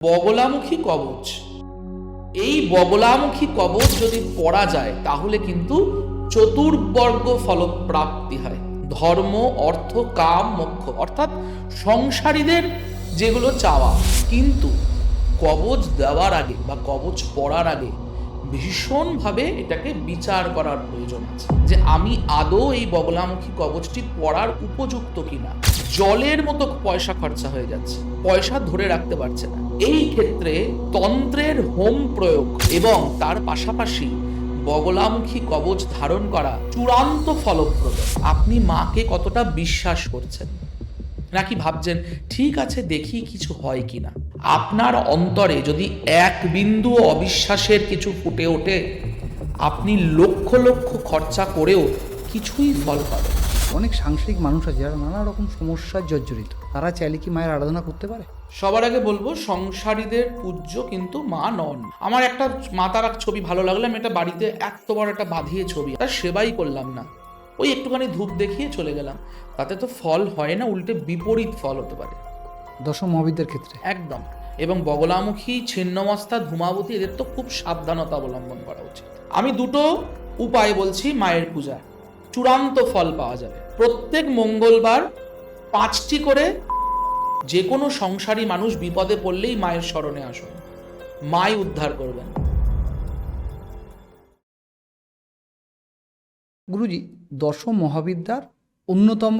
বগলামুখী কবচ, এই বগলামুখী কবচ যদি পড়া যায় তাহলে কিন্তু চতুর্বর্গ ফলপ্রাপ্তি হয়। ধর্ম, অর্থ, কাম, মোক্ষ, অর্থাৎ সংসারীদের যেগুলো চাওয়া। কিন্তু কবচ দেওয়ার আগে বা কবচ পড়ার আগে ভীষণভাবে এটাকে বিচার করার প্রয়োজন আছে যে আমি আদৌ এই বগলামুখী কবচটি পড়ার উপযুক্ত কিনা। জলের মতো পয়সা খরচা হয়ে যাচ্ছে, পয়সা ধরে রাখতে পারছে না। এই ক্ষেত্রে তন্ত্রের হোম প্রয়োগ এবং তার পাশাপাশি বগলামুখী কবচ ধারণ করা চূড়ান্ত ফলপ্রদ। আপনি মাকে কতটা বিশ্বাস করছেন, নাকি ভাবছেন ঠিক আছে দেখি কিছু হয় কিনা। আপনার অন্তরে যদি এক বিন্দু অবিশ্বাসের কিছু ফুটে ওঠে, আপনি লক্ষ লক্ষ খরচা করেও কিছুই ফল পাবেন। অনেক সাংসারিক মানুষ আছে যারা নানা রকম সমস্যার জর্জরিত, তারা চাইলে কি মায়ের আরাধনা করতে পারে? সবার আগে বলবো, সংসারীদের পূজ্য কিন্তু মা নন। আমার একটা মাতার ছবি ভালো লাগলো, আমি এটা বাড়িতে এত বড় একটা বাঁধিয়ে ছবি, তার সেবাই করলাম না, ওই একটুখানি ধূপ দেখিয়ে চলে গেলাম, তাতে তো ফল হয় না, উল্টে বিপরীত ফল হতে পারে দশম মহাবিদ্যার ক্ষেত্রে একদম। এবং বগলামুখী, ছিন্নমস্তা, ধূমাবতী এদের তো খুব সাবধানতা অবলম্বন করা উচিত। আমি দুটো উপায় বলছি মায়ের পূজা, চূড়ান্ত ফল পাওয়া যাবে। প্রত্যেক মঙ্গলবার 5টি করে যে কোনো সংসারী মানুষ বিপদে পড়লেই মায়ের শরণে আসুন, মাই উদ্ধার করবেন। গুরুজি, দশম মহাবিদ্যার অন্যতম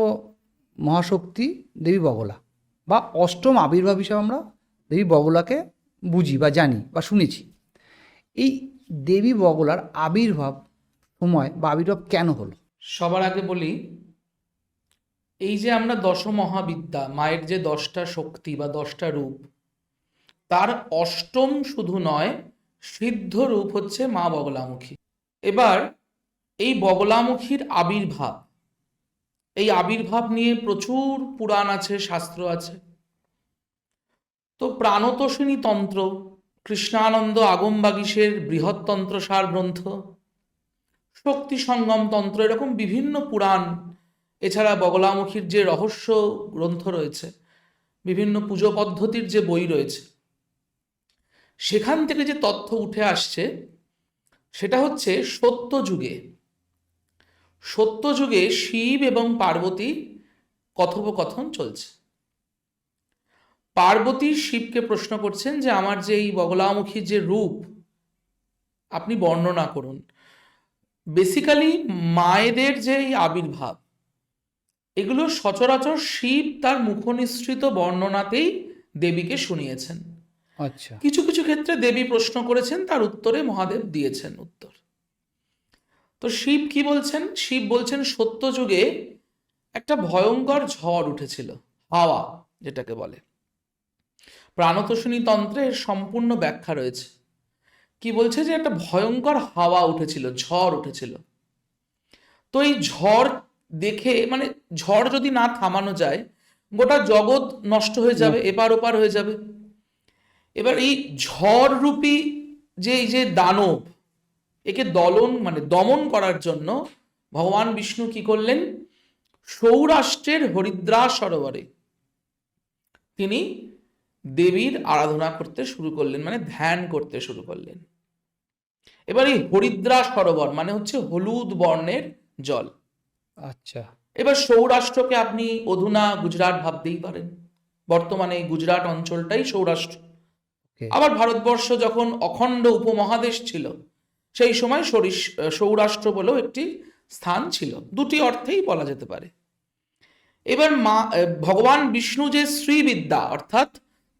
মহাশক্তি দেবী বগলা, বা অষ্টম আবির্ভাব হিসাবে আমরা দেবী বগলাকে বুঝি বা জানি বা শুনেছি। এই দেবী বগলার আবির্ভাব সময় বা আবির্ভাব কেন হলো? সবার আগে বলি, এই যে আমরা দশ মহাবিদ্যা, মায়ের যে 10টা শক্তি বা 10টা রূপ, তার অষ্টম শুধু নয়, সিদ্ধ রূপ হচ্ছে মা বগলামুখী। এবার এই বগলামুখীর আবির্ভাব, এই আবির্ভাব নিয়ে প্রচুর পুরাণ আছে, শাস্ত্র আছে। তো প্রাণতোষিণী তন্ত্র, কৃষ্ণানন্দ আগমবাগীশের বৃহত্তন্ত্র সার গ্রন্থ, শক্তি সঙ্গম তন্ত্র, এরকম বিভিন্ন পুরাণ, এছাড়া বগলামুখীর যে রহস্য গ্রন্থ রয়েছে, বিভিন্ন পুজো পদ্ধতির যে বই রয়েছে, সেখান থেকে যে তথ্য উঠে আসছে সেটা হচ্ছে সত্যযুগে শিব এবং পার্বতী কথোপকথন চলছে। পার্বতী শিবকে প্রশ্ন করছেন যে আমার যে এই বগলামুখী যে রূপ আপনি বর্ণনা করুন। বেসিক্যালি মায়েদের যে এই আবির্ভাব, এগুলো সচরাচর শিব তার মুখনিসৃত বর্ণনাতেই দেবীকে শুনিয়েছেন। আচ্ছা, কিছু কিছু ক্ষেত্রে দেবী প্রশ্ন করেছেন, তার উত্তরে মহাদেব দিয়েছেন উত্তর। তো শিব কি বলছেন? শিব বলছেন সত্যযুগে একটা ভয়ঙ্কর ঝড় উঠেছিল, হাওয়া যেটাকে বলে। প্রাণতোষিণী তন্ত্রে এর সম্পূর্ণ ব্যাখ্যা রয়েছে। কি বলছে যে একটা ভয়ঙ্কর হাওয়া উঠেছিল, ঝড় উঠেছিল। তো এই ঝড় দেখে, মানে ঝড় যদি না থামানো যায়, গোটা জগৎ নষ্ট হয়ে যাবে, এপার ওপার হয়ে যাবে। এবার এই ঝড় রূপী যে এই যে দানব, একে দমন করার জন্য ভগবান বিষ্ণু কি করলেন? সৌরাষ্ট্রের হরিদ্রা সরোবরে তিনি দেবীর আরাধনা করতে শুরু করলেন, মানে ধ্যান করতে শুরু করলেন। এবার এই হরিদ্রা সরোবর মানে হচ্ছে হলুদ বর্ণের জল। আচ্ছা, এবার সৌরাষ্ট্রকে আপনি অধুনা গুজরাট ভাবতেই পারেন, বর্তমানে এই গুজরাট অঞ্চলটাই সৌরাষ্ট্র। আবার ভারতবর্ষ যখন অখণ্ড উপমহাদেশ ছিল, সেই সময় সৌরাষ্ট্র বলেও একটি স্থান ছিল। দুটি অর্থেই বলা যেতে পারে। এবার ভগবান বিষ্ণু যে শ্রীবিদ্যা অর্থাৎ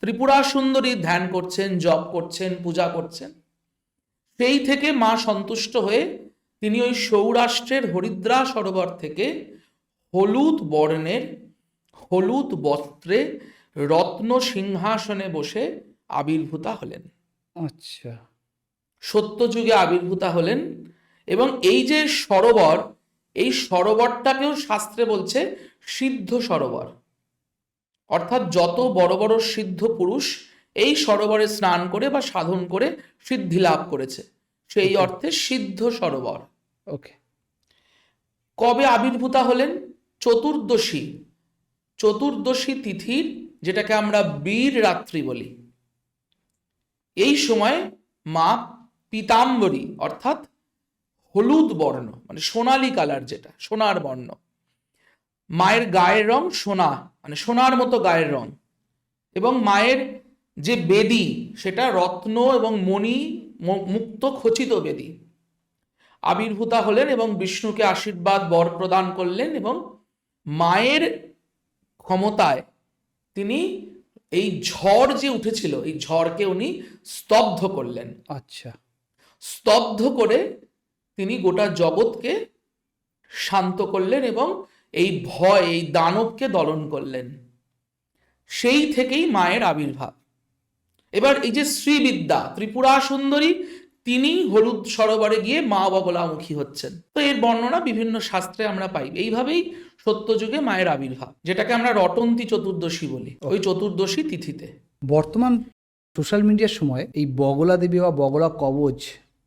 ত্রিপুরা সুন্দরী ধ্যান করছেন, জপ করছেন, পূজা করছেন, সেই থেকে মা সন্তুষ্ট হয়ে তিনি ওই সৌরাষ্ট্রের হরিদ্রা সরোবর থেকে হলুদ বর্ণের, হলুদ বস্ত্রে, রত্ন সিংহাসনে বসে আবির্ভূতা হলেন। আচ্ছা, সত্যযুগে আবির্ভূতা হলেন। এবং এই যে সরোবর, এই সরোবরটাকেও শাস্ত্রে বলছে সিদ্ধ সরোবর, অর্থাৎ যত বড় বড় সিদ্ধ পুরুষ এই সরোবরে স্নান করে বা সাধন করে সিদ্ধি লাভ করেছে, সেই অর্থে সিদ্ধ সরোবর। ওকে। কবে আবির্ভূতা হলেন? চতুর্দশী তিথির, যেটাকে আমরা বীর রাত্রি বলি, এই সময় মা পীতাম্বরী অর্থাৎ হলুদ বর্ণ, মানে সোনালী কালার, যেটা সোনার বর্ণ, মায়ের গায়ের রং সোনা, মানে সোনার মতো গায়ের রং, এবং মায়ের যে বেদী সেটা রত্ন এবং মণি মুক্ত খচিত বেদী। আবির্ভূতা হলেন এবং বিষ্ণুকে আশীর্বাদ বর প্রদান করলেন, এবং মায়ের ক্ষমতায় তিনি এই ঝড় যে উঠেছিল এই ঝড়কে উনি স্তব্ধ করলেন। আচ্ছা, স্তব্ধ করে তিনি গোটা জগৎকে শান্ত করলেন এবং এই ভয়, এই দানবকে দলন করলেন। সেই থেকেই মায়ের আবির্ভাব। এবার এই যে শ্রীবিদ্যা ত্রিপুরা সুন্দরী, তিনি হলুদ সরোবরে গিয়ে মা বগলামুখী হচ্ছেন। তো এর বর্ণনা বিভিন্ন শাস্ত্রে আমরা পাই। এইভাবেই সত্যযুগে মায়ের আবির্ভাব, যেটাকে আমরা রটন্তী চতুর্দশী বলি, ওই চতুর্দশী তিথিতে। বর্তমান সোশ্যাল মিডিয়ার সময় এই বগলা দেবী বা বগলা কবচ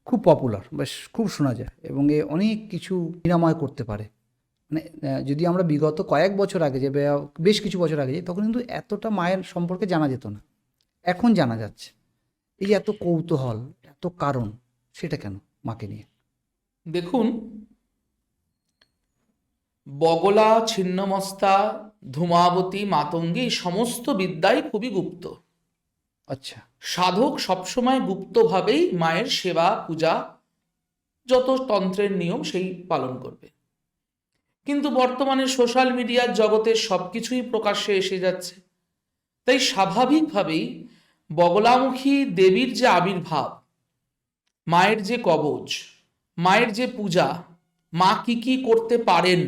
খুব পপুলার, বেশ খুব শোনা যায়, এবং এ অনেক কিছু নিরাময় করতে পারে। মানে যদি আমরা বিগত কয়েক বছর আগে যে বেশ কিছু বছর আগে যাই, তখন কিন্তু এতটা মায়ের সম্পর্কে জানা যেত না, এখন জানা যাচ্ছে। এই যে এত কৌতূহল, এত কারণ, সেটা কেন মাকে নিয়ে? দেখুন, বগলা, ছিন্নমস্তা, ধূমাবতী, মাতঙ্গী, এই সমস্ত বিদ্যাই খুবই গুপ্ত। আচ্ছা, সাধক সবসময় গুপ্তভাবেই মায়ের সেবা পূজা, যত তন্ত্রের নিয়ম সেই পালন করবে। কিন্তু বর্তমানে সোশ্যাল মিডিয়ার জগতে সবকিছুই প্রকাশ্যে এসে যাচ্ছে, তাই স্বাভাবিকভাবেই বগলামুখী দেবীর যে আবির্ভাব, মায়ের যে কবচ, মায়ের যে পূজা, মা কি কি করতে পারেন,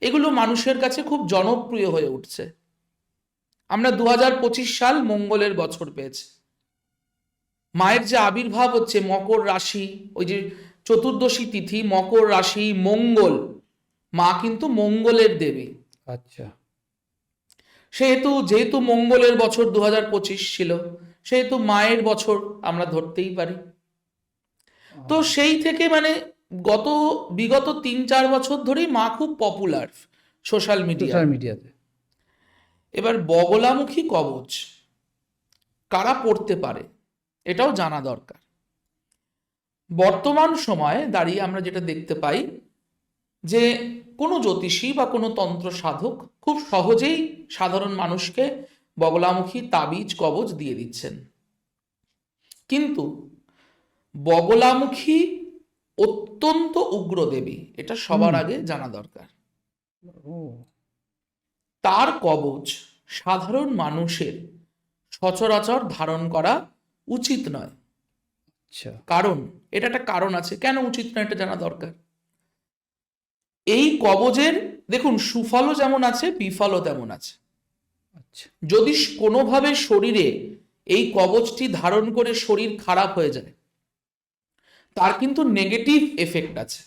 এগুলো মানুষের কাছে খুব জনপ্রিয় হয়ে উঠছে। আমরা 2025 সাল মঙ্গলের বছর পেয়েছি। মায়ের যে আবির্ভাব হচ্ছে মকর রাশি, ওই যে চতুর্দশী তিথি, মকর রাশি, মঙ্গল, মা কিন্তু মঙ্গলের দেবী। আচ্ছা, যেহেতু মঙ্গলের বছর 2025 ছিল, সেহেতু মায়ের বছর আমরা ধরতেই পারি। তো সেই থেকে মানে বিগত 3-4 বছর ধরেই মা খুব পপুলার সোশ্যাল মিডিয়াতে। এবার বগলামুখী কবচ কারা পড়তে পারে এটাও জানা দরকার। বর্তমান সময়ে দাঁড়িয়ে আমরা যেটা দেখতে পাই যে কোনো জ্যোতিষী বা কোনো তন্ত্র সাধক খুব সহজেই সাধারণ মানুষকে বগলামুখী তাবিজ কবচ দিয়ে দিচ্ছেন। কিন্তু বগলামুখী অত্যন্ত উগ্র দেবী, এটা সবার আগে জানা দরকার। তার কবচ সাধারণ মানুষের সচরাচর ধারণ করা উচিত নয়। আচ্ছা, কারণ এটা একটা কারণ আছে কেন উচিত নয়, এটা জানা দরকার। এই কবচের দেখুন সুফলও যেমন আছে, বিফলও তেমন আছে। আচ্ছা, যদি কোনোভাবে শরীরে এই কবচটি ধারণ করে শরীর খারাপ হয়ে যায়, তার কিন্তু নেগেটিভ এফেক্ট আছে।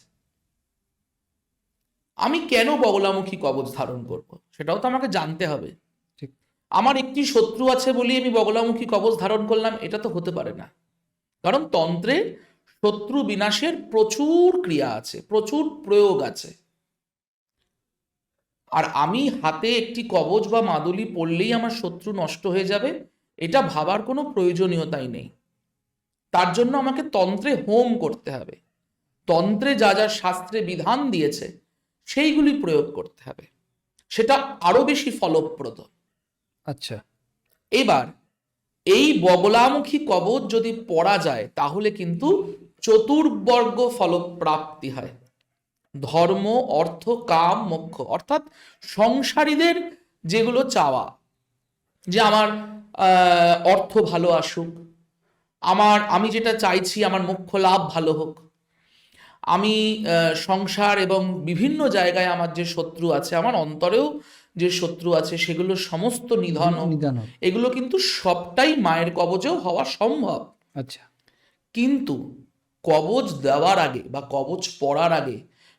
আমি কেন বগলামুখী কবচ ধারণ করব, সেটাও তো আমাকে জানতে হবে। ঠিক। আমার একটি শত্রু আছে বলি আমি বগলামুখী কবচ ধারণ করলাম, এটা তো হতে পারে না। কারণ তন্ত্রে শত্রু বিনাশের প্রচুর ক্রিয়া আছে, প্রচুর প্রয়োগ আছে। আর আমি হাতে একটি কবচ বা মাদুলি পড়লেই আমার শত্রু নষ্ট হয়ে যাবে, এটা ভাবার কোনো প্রয়োজনীয়তাই নেই। তার জন্য আমাকে তন্ত্রে হোম করতে হবে, তন্ত্রে যা যা শাস্ত্রে বিধান দিয়েছে সেইগুলি প্রয়োগ করতে হবে, সেটা আরো বেশি ফলপ্রদ। আচ্ছা, এবার এই বগলামুখী কবচ যদি পড়া যায় তাহলে কিন্তু চতুর্বর্গ ফলপ্রাপ্তি হয়। ধর্ম, অর্থ, কাম, মোক্ষ, অর্থাৎ সংসারীদের যেগুলো চাওয়া, যে আমার অর্থ ভালো আসুক, আমি যেটা চাইছি আমার মোক্ষ লাভ ভালো হোক, আমি সংসার এবং বিভিন্ন জায়গায় আমার যে শত্রু আছে, আমার অন্তরেও যে শত্রু আছে, সেগুলো সমস্ত নিধন হোক, এগুলো কিন্তু সবটাই মায়ের কবচেও হওয়া সম্ভব। আচ্ছা, কিন্তু কবচ দেওয়ার আগে বা কবচ পড়ার আগে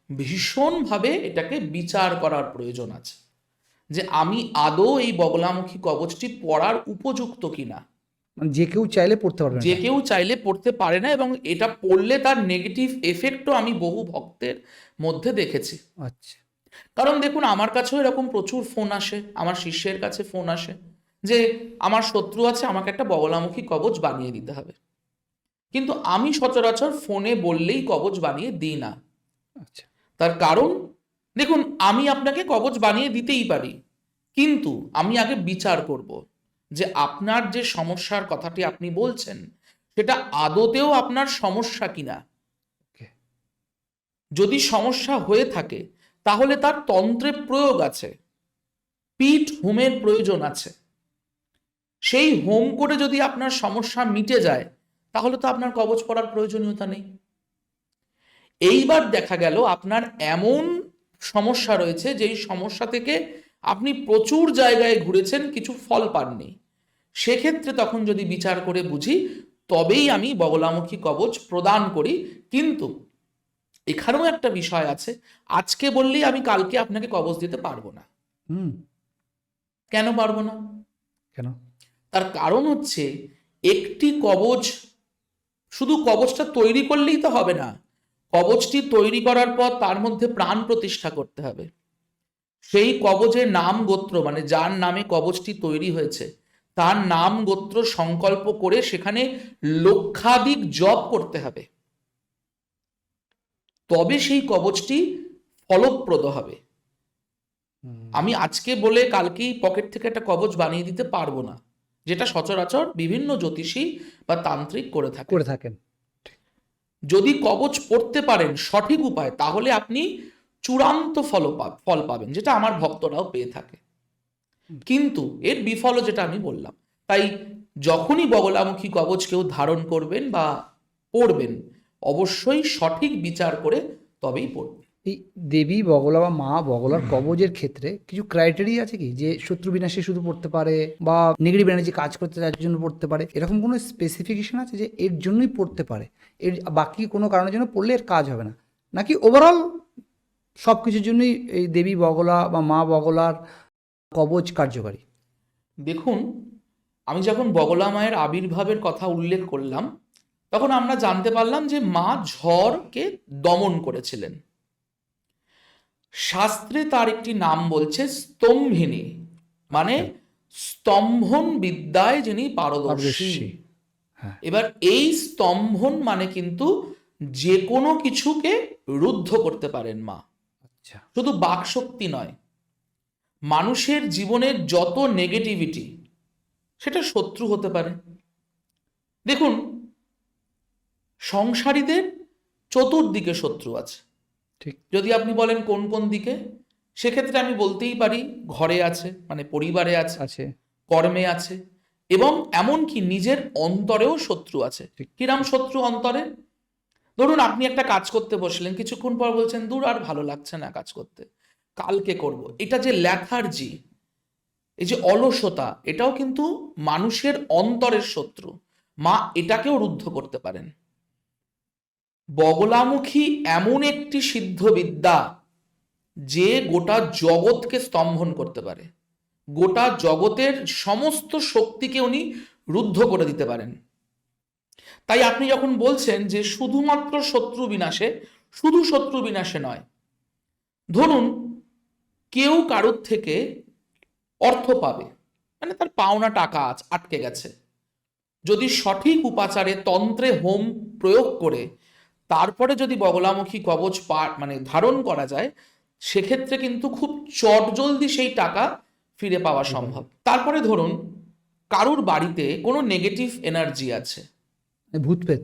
ভীষণভাবে এটাকে বিচার করার প্রয়োজন আছে, যে আমি আদৌ এই বগলামুখী কবচটি পড়ার উপযুক্ত কিনা। মানে যে কেউ চাইলে পড়তে পারবে না, যে কেউ চাইলে পড়তে পারে না, এবং এটা পড়লে তার নেগেটিভ এফেক্টও আমি বহু ভক্তের মধ্যে দেখেছি। আচ্ছা, কারণ দেখুন আমার কাছেও এরকম প্রচুর ফোন আসে, আমার শিষ্যের কাছে ফোন আসে যে আমার শত্রু আছে, আমাকে একটা বগলামুখী কবচ বানিয়ে দিতে হবে। কিন্তু আমি সচরাচর ফোনে বললেই কবচ বানিয়ে দিই না। আচ্ছা। তার কারণ দেখুন, আমি আপনাকে কবচ বানিয়ে দিতেই পারি, কিন্তু আমি আগে বিচার করব যে আপনার যে সমস্যার কথাটি আপনি বলছেন সেটা আদতেও আপনার সমস্যা কিনা। ওকে। যদি সমস্যা হয়ে থাকে তাহলে তার তন্ত্রে প্রয়োগ আছে, পিঠ হোমের প্রয়োজন আছে। সেই হোম করে যদি আপনার সমস্যা মিটে যায় তাহলে তো আপনার কবচ পড়ার প্রয়োজনীয়তা নেই। এইবার দেখা গেল আপনার এমন সমস্যা রয়েছে যেই সমস্যা থেকে আপনি প্রচুর জায়গায় ঘুরেছেন, কিছু ফল পাননি। সেক্ষেত্রে তখন যদি বিচার করে বুঝি তবেই আমি বগলামুখী কবচ প্রদান করি। কিন্তু এখানেও একটা বিষয় আছে, আজকে বললেই আমি কালকে আপনাকে কবচ দিতে পারবো না। হুম। কেন পারবো না? কেন? তার কারণ হচ্ছে, একটি কবচ শুধু কবচটা তৈরি করলেই তো হবে না, কবচটি তৈরি করার পর তার মধ্যে প্রাণ প্রতিষ্ঠা করতে হবে। সেই কবচের নাম গোত্র, মানে যার নামে কবচটি তৈরি হয়েছে তার নাম গোত্র সংকল্প করে সেখানে লক্ষাধিক জপ করতে হবে, তবে সেই কবচটি ফলপ্রদ হবে। আমি আজকে বলে কালকেই পকেট থেকে একটা কবচ বানিয়ে দিতে পারবো না, যেটা সচরাচর বিভিন্ন জ্যোতিষী বা তান্ত্রিক করে থাকেন। যদি কবচ পড়তে পারেন সঠিক উপায়, তাহলে আপনি চূড়ান্ত ফল পাবেন, যেটা আমার ভক্তরাও পেয়ে থাকে। কিন্তু এর বিফলও যেটা আমি বললাম। তাই যখনই বগলামুখী কবচ কেউ ধারণ করবেন বা পড়বেন, অবশ্যই সঠিক বিচার করে তবেই পড়বেন। এই দেবী বগলা বা মা বগলার কবজের ক্ষেত্রে কিছু ক্রাইটেরিয়া আছে কি, যে শত্রু বিনাশে শুধু পড়তে পারে বা নেগেটিভ এনার্জি কাজ করতে তার জন্য পড়তে পারে, এরকম কোনো স্পেসিফিকেশন আছে যে এর জন্যই পড়তে পারে, এর বাকি কোনো কারণের জন্য পড়লে এর কাজ হবে না, নাকি ওভারঅল সব কিছুর জন্যই এই দেবী বগলা বা মা বগলার কবজ কার্যকারী? দেখুন, আমি যখন বগলা মায়ের আবির্ভাবের কথা উল্লেখ করলাম তখন আমরা জানতে পারলাম যে মা ঝড়কে দমন করেছিলেন। শাস্ত্রে তার একটি নাম বলছে স্তম্ভিনী, মানে স্তম্ভন বিদ্যায় যিনি পারদর্শী। হ্যাঁ। এবার এই স্তম্ভন মানে কিন্তু যে কোনো কিছুকে রুদ্ধ করতে পারেন মা। আচ্ছা। শুধু বাকশক্তি নয়, মানুষের জীবনের যত নেগেটিভিটি সেটা শত্রু হতে পারে। দেখুন, সংসারীদের চতুর্দিকে শত্রু আছে। ঠিক। যদি আপনি বলেন কোন কোন দিকে, সেক্ষেত্রে আমি বলতেই পারি ঘরে আছে, মানে পরিবারে আছে, কর্মে আছে, এবং এমনকি নিজের অন্তরেও শত্রু আছে। কিরাম শত্রু অন্তরে? ধরুন আপনি একটা কাজ করতে বসলেন, কিছুক্ষণ পর বলছেন দূর আর ভালো লাগছে না কাজ করতে, কালকে করব। এটা যে ল্যাথার্জি, এই যে অলসতা, এটাও কিন্তু মানুষের অন্তরের শত্রু। মা এটাকেও রুদ্ধ করতে পারেন। বগলামুখী এমন একটি সিদ্ধ বিদ্যা যে গোটা জগৎকে স্তম্ভন করতে পারে, গোটা জগতের সমস্ত শক্তিকে উনি রুদ্ধ করে দিতে পারেন। তাই আপনি যখন বলছেন যে শুধুমাত্র শত্রু বিনাশে, শুধু শত্রু বিনাশে নয়, ধরুন কেউ কারোর থেকে অর্থ পাবে, মানে তার পাওনা টাকা আটকে গেছে, যদি সঠিক উপাচারে তন্ত্রে হোম প্রয়োগ করে তারপরে যদি বগলামুখী কবচ মানে ধারণ করা যায়, সেক্ষেত্রে কিন্তু খুব চটজলদি সেই টাকা ফিরে পাওয়া সম্ভব। তারপরে ধরুন কারুর বাড়িতে কোনো নেগেটিভ এনার্জি আছে, ভূত প্রেত।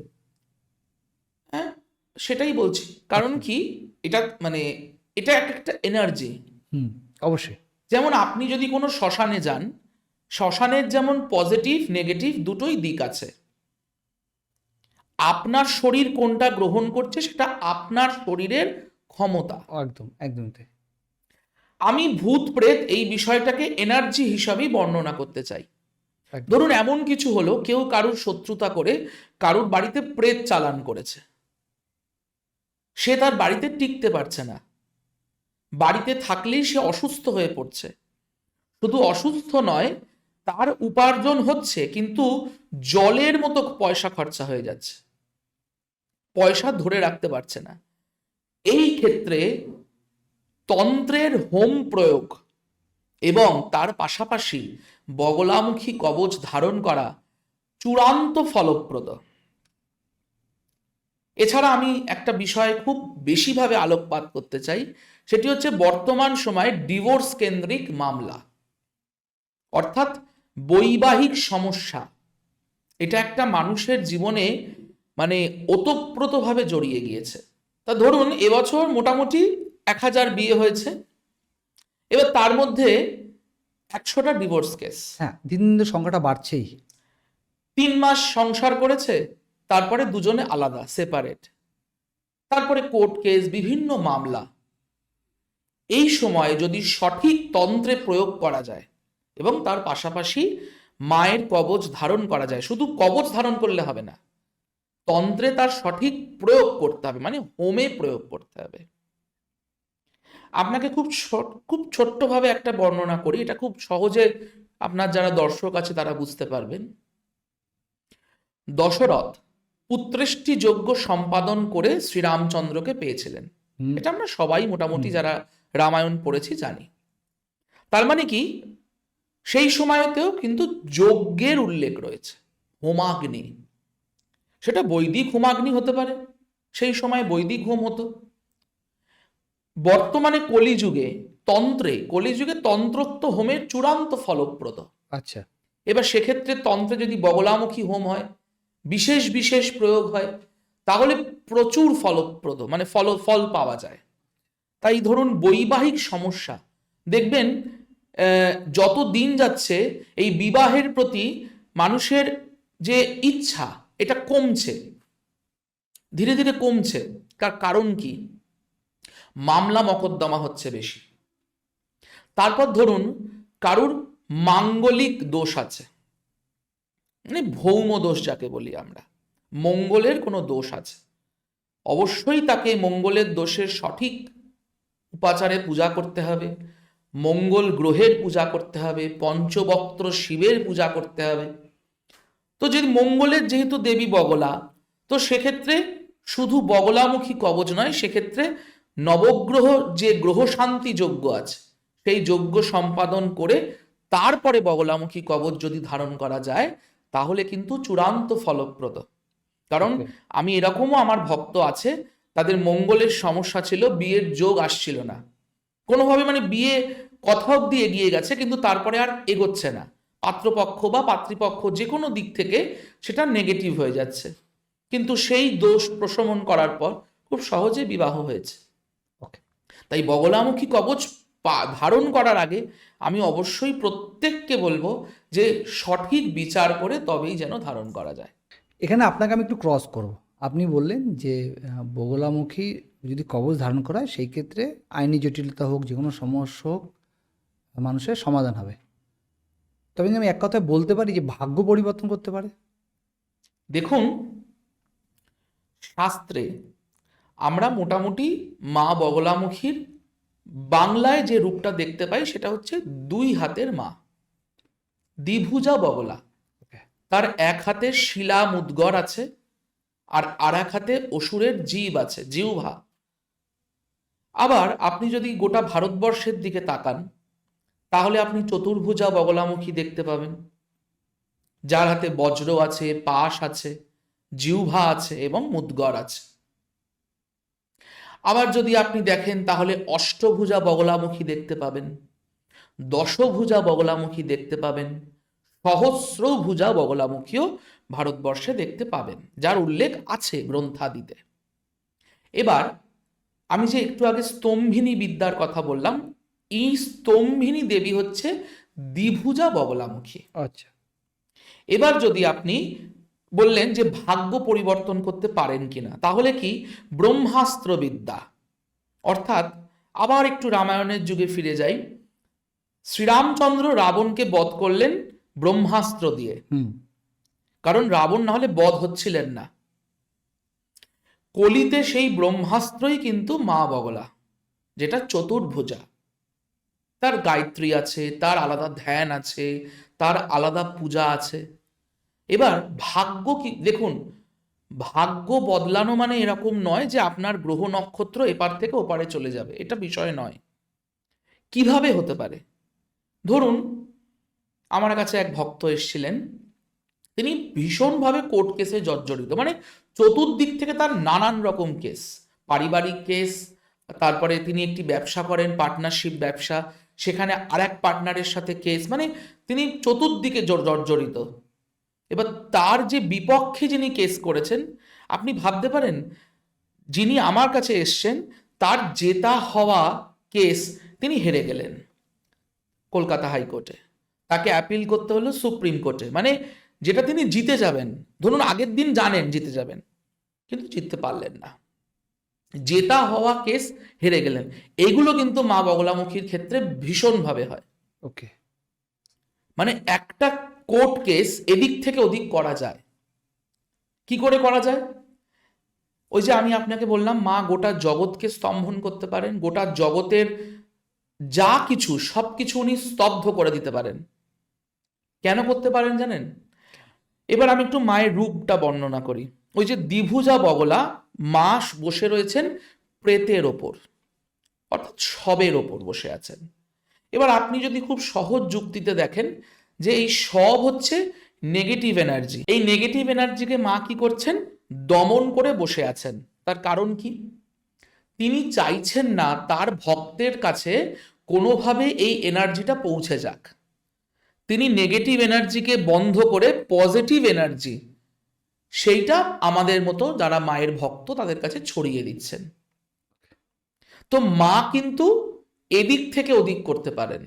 হ্যাঁ, সেটাই বলছি। কারণ কি, এটা মানে এটা একটা এনার্জি। অবশ্যই। যেমন আপনি যদি কোনো শ্মশানে যান, শ্মশানের যেমন পজিটিভ নেগেটিভ দুটোই দিক আছে। আপনার শরীর কোনটা গ্রহণ করছে সেটা আপনার শরীরের ক্ষমতা। একদম একদম তাই। আমি ভূত প্রেত এই বিষয়টাকে এনার্জি হিসাবেই বর্ণনা করতে চাই। ধরুন এমন কিছু হলো, কেউ কারুর শত্রুতা করে কারুর বাড়িতে প্রেত চালান করেছে, সে তার বাড়িতে টিকতে পারছে না, বাড়িতে থাকলেই সে অসুস্থ হয়ে পড়ছে। শুধু অসুস্থ নয়, তার উপার্জন হচ্ছে কিন্তু জলের মতো পয়সা খরচা হয়ে যাচ্ছে, পয়সা ধরে রাখতে পারছে না। এই ক্ষেত্রে তন্ত্রের হোম প্রয়োগ এবং তার পাশাপাশি বগলামুখী কবচ ধারণ করা চূড়ান্ত ফলপ্রদ। এছাড়া আমি একটা বিষয়ে খুব বেশিভাবে আলোকপাত করতে চাই, সেটি হচ্ছে বর্তমান সময়ে ডিভোর্স কেন্দ্রিক মামলা, অর্থাৎ বৈবাহিক সমস্যা। এটা একটা মানুষের জীবনে মানে ওতপ্রোতভাবে জড়িয়ে গিয়েছে। তা ধরুন এবছর মোটামুটি 1000 বিয়ে হয়েছে, এবার তার মধ্যে 100টা ডিভোর্স কেস। হ্যাঁ, দিন দিন তো সংখ্যাটা বাড়ছেই। 3 মাস সংসার করেছে, তারপরে দুজনে আলাদা, সেপারেট, তারপরে কোর্ট কেস, বিভিন্ন মামলা। এই সময় যদি সঠিক তন্ত্রে প্রয়োগ করা যায় এবং তার পাশাপাশি মায়ের কবচ ধারণ করা যায়, শুধু কবচ ধারণ করলে হবে না, তন্ত্রে তার সঠিক প্রয়োগ করতে হবে, মানে হোমে প্রয়োগ করতে হবে। আপনাকে খুব ছোট্টভাবে একটা বর্ণনা করি, এটা খুব সহজে আপনার যারা দর্শক আছে তারা বুঝতে পারবেন। দশরথ পুত্রেষ্টি যজ্ঞ সম্পাদন করে শ্রীরামচন্দ্রকে পেয়েছিলেন। হুম, এটা আমরা সবাই মোটামুটি যারা রামায়ণ পড়েছি জানি। তার মানে কি, সেই সময়তেও কিন্তু যজ্ঞের উল্লেখ রয়েছে, হোমাগ্নি। সেটা বৈদিক হোমাগ্নি হতে পারে, সেই সময় বৈদিক হোম হতো। বর্তমানে কলিযুগে তন্ত্রোক্ত হোমের চূড়ান্ত ফলপ্রদ। আচ্ছা। এবার সেক্ষেত্রে তন্ত্রে যদি বগলামুখী হোম হয়, বিশেষ বিশেষ প্রয়োগ হয়, তাহলে প্রচুর ফলপ্রদ, মানে ফল পাওয়া যায়। তাই ধরুন বৈবাহিক সমস্যা দেখবেন, যত দিন যাচ্ছে এই বিবাহের প্রতি মানুষের যে ইচ্ছা এটা কমছে, ধীরে ধীরে কমছে। তার কারণ কি? মামলা মকদ্দমা হচ্ছে বেশি। তারপর ধরুন কারুর মাঙ্গলিক দোষ আছে, মানে ভৌম দোষ যাকে বলি আমরা, মঙ্গলের কোনো দোষ আছে, অবশ্যই তাকে মঙ্গলের দোষের সঠিক উপাচারে পূজা করতে হবে, মঙ্গল গ্রহের পূজা করতে হবে, পঞ্চবক্ত্র শিবের পূজা করতে হবে। তো যদি মঙ্গলের যেহেতু দেবী বগলা, তো সেক্ষেত্রে শুধু বগলামুখী কবচ নয়, সেক্ষেত্রে নবগ্রহ যে গ্রহ শান্তি যজ্ঞ আছে সেই যজ্ঞ সম্পাদন করে তারপরে বগলামুখী কবচ যদি ধারণ করা যায় তাহলে কিন্তু চূড়ান্ত ফলপ্রদ। কারণ আমি এরকমও আমার ভক্ত আছে, তাদের মঙ্গলের সমস্যা ছিল, বিয়ের যোগ আসছিল না কোনোভাবে, মানে বিয়ে কথা অব্দি এগিয়ে গেছে কিন্তু তারপরে আর এগোচ্ছে না, পাত্রপক্ষ বা পাত্রীপক্ষ যে কোনো দিক থেকে সেটা নেগেটিভ হয়ে যাচ্ছে, কিন্তু সেই দোষ প্রশমন করার পর খুব সহজে বিবাহ হয়েছে। ওকে। তাই বগলামুখী কবচ ধারণ করার আগে আমি অবশ্যই প্রত্যেককে বলবো যে সঠিক বিচার করে তবেই যেন ধারণ করা যায়। এখানে আপনাকে আমি একটু ক্রস করব। আপনি বললেন যে বগলামুখী যদি কবচ ধারণ করা হয় সেই ক্ষেত্রে আইনি জটিলতা হোক, যে কোনো সমস্যা হোক, মানুষের সমাধান হবে। তবে আমি এক কথায় বলতে পারি যে ভাগ্য পরিবর্তন করতে পারে। দেখুন, শাস্ত্রে আমরা মোটামুটি মা বগলামুখীর বাংলায় যে রূপটা দেখতে পাই সেটা হচ্ছে 2 হাতের মা, দ্বিভুজা বগলা। তার এক হাতে শিলা মুদ্গর আছে আর এক হাতে অসুরের জীব আছে, জিহ্বা। আবার আপনি যদি গোটা ভারতবর্ষের দিকে তাকান তাহলে আপনি চতুর্ভুজা বগলামুখী দেখতে পাবেন, যার হাতে বজ্র আছে, পাশ আছে, জিহ্বা আছে এবং মুদ্গর আছে। আবার যদি আপনি দেখেন তাহলে অষ্টভুজা বগলামুখী দেখতে পাবেন, দশভুজা বগলামুখী দেখতে পাবেন, সহস্রভুজা বগলামুখীও ভারতবর্ষে দেখতে পাবেন, যার উল্লেখ আছে গ্রন্থাদিতে। এবার আমি যে একটু আগে স্তম্ভিনী বিদ্যার কথা বললাম, এই স্তম্ভিনী দেবী হচ্ছে দ্বিভুজা বগলামুখী। আচ্ছা। এবার যদি আপনি বললেন যে ভাগ্য পরিবর্তন করতে পারেন কিনা, তাহলে কি ব্রহ্মাস্ত্র বিদ্যা, অর্থাৎ আবার একটু রামায়ণের যুগে ফিরে যাই, শ্রীরামচন্দ্র রাবণকে বধ করলেন ব্রহ্মাস্ত্র দিয়ে, কারণ রাবণ না হলে বধ হচ্ছিলেন না। কলিতে সেই ব্রহ্মাস্ত্রই কিন্তু মা বগলা, যেটা চতুর্ভুজা, তার গায়ত্রী আছে, তার আলাদা ধ্যান আছে, তার আলাদা পূজা আছে। এবার ভাগ্য কি, দেখুন ভাগ্য বদলানো মানে এরকম নয় যে আপনার গ্রহ নক্ষত্র এপার থেকে ওপারে চলে যাবে, এটা বিষয় নয়। কিভাবে হতে পারে? ধরুন আমার কাছে এক ভক্ত এসেছিলেন, তিনি ভীষণভাবে কোর্ট কেসে জর্জরিত, মানে চতুর্দিক থেকে তার নানান রকম কেস, পারিবারিক কেস, তারপরে তিনি একটি ব্যবসা করেন, পার্টনারশিপ ব্যবসা, সেখানে আর এক পার্টনারের সাথে কেস, মানে তিনি চতুর্দিকে জর্জরিত। এবার তার যে বিপক্ষে যিনি কেস করেছেন, আপনি ভাবতে পারেন যিনি আমার কাছে এসছেন তার জেতা হওয়া কেস তিনি হেরে গেলেন কলকাতা হাইকোর্টে, তাকে অ্যাপিল করতে হলো সুপ্রিম কোর্টে, মানে যেটা তিনি জিতে যাবেন, ধরুন আগের দিন জানেন জিতে যাবেন, কিন্তু জিততে পারলেন না, জেতা হওয়া কেস হেরে গেলেন। এইগুলো কিন্তু মা বগলামুখীর ক্ষেত্রে ভীষণভাবে হয়। ওকে। মানে একটা কোর্ট কেস এদিক থেকে ওদিক করা যায়। কি করে করা যায়? ওই যে আমি আপনাকে বললাম, মা গোটা জগৎকে স্তম্ভন করতে পারেন, গোটা জগতের যা কিছু সব কিছু উনি স্তব্ধ করে দিতে পারেন। কেন করতে পারেন জানেন? এবার আমি একটু মায়ের রূপটা বর্ণনা করি। ওই যে দ্বিভুজা বগলা মা বসে রয়েছেন প্রেতের ওপর, অর্থাৎ শবের ওপর বসে আছেন। এবার আপনি যদি খুব সহজ যুক্তিতে দেখেন যে এই শব হচ্ছে নেগেটিভ এনার্জি, এই নেগেটিভ এনার্জিকে মা কি করছেন? দমন করে বসে আছেন। তার কারণ কি? তিনি চাইছেন না তার ভক্তের কাছে কোনোভাবে এই এনার্জিটা পৌঁছে যাক। তিনি নেগেটিভ এনার্জিকে বন্ধ করে পজিটিভ এনার্জি, সেইটা আমাদের মতো যারা মায়ের ভক্ত তাদের কাছে ছড়িয়ে দিচ্ছেন। তো মা কিন্তু এদিক থেকে ওদিক করতে পারেন।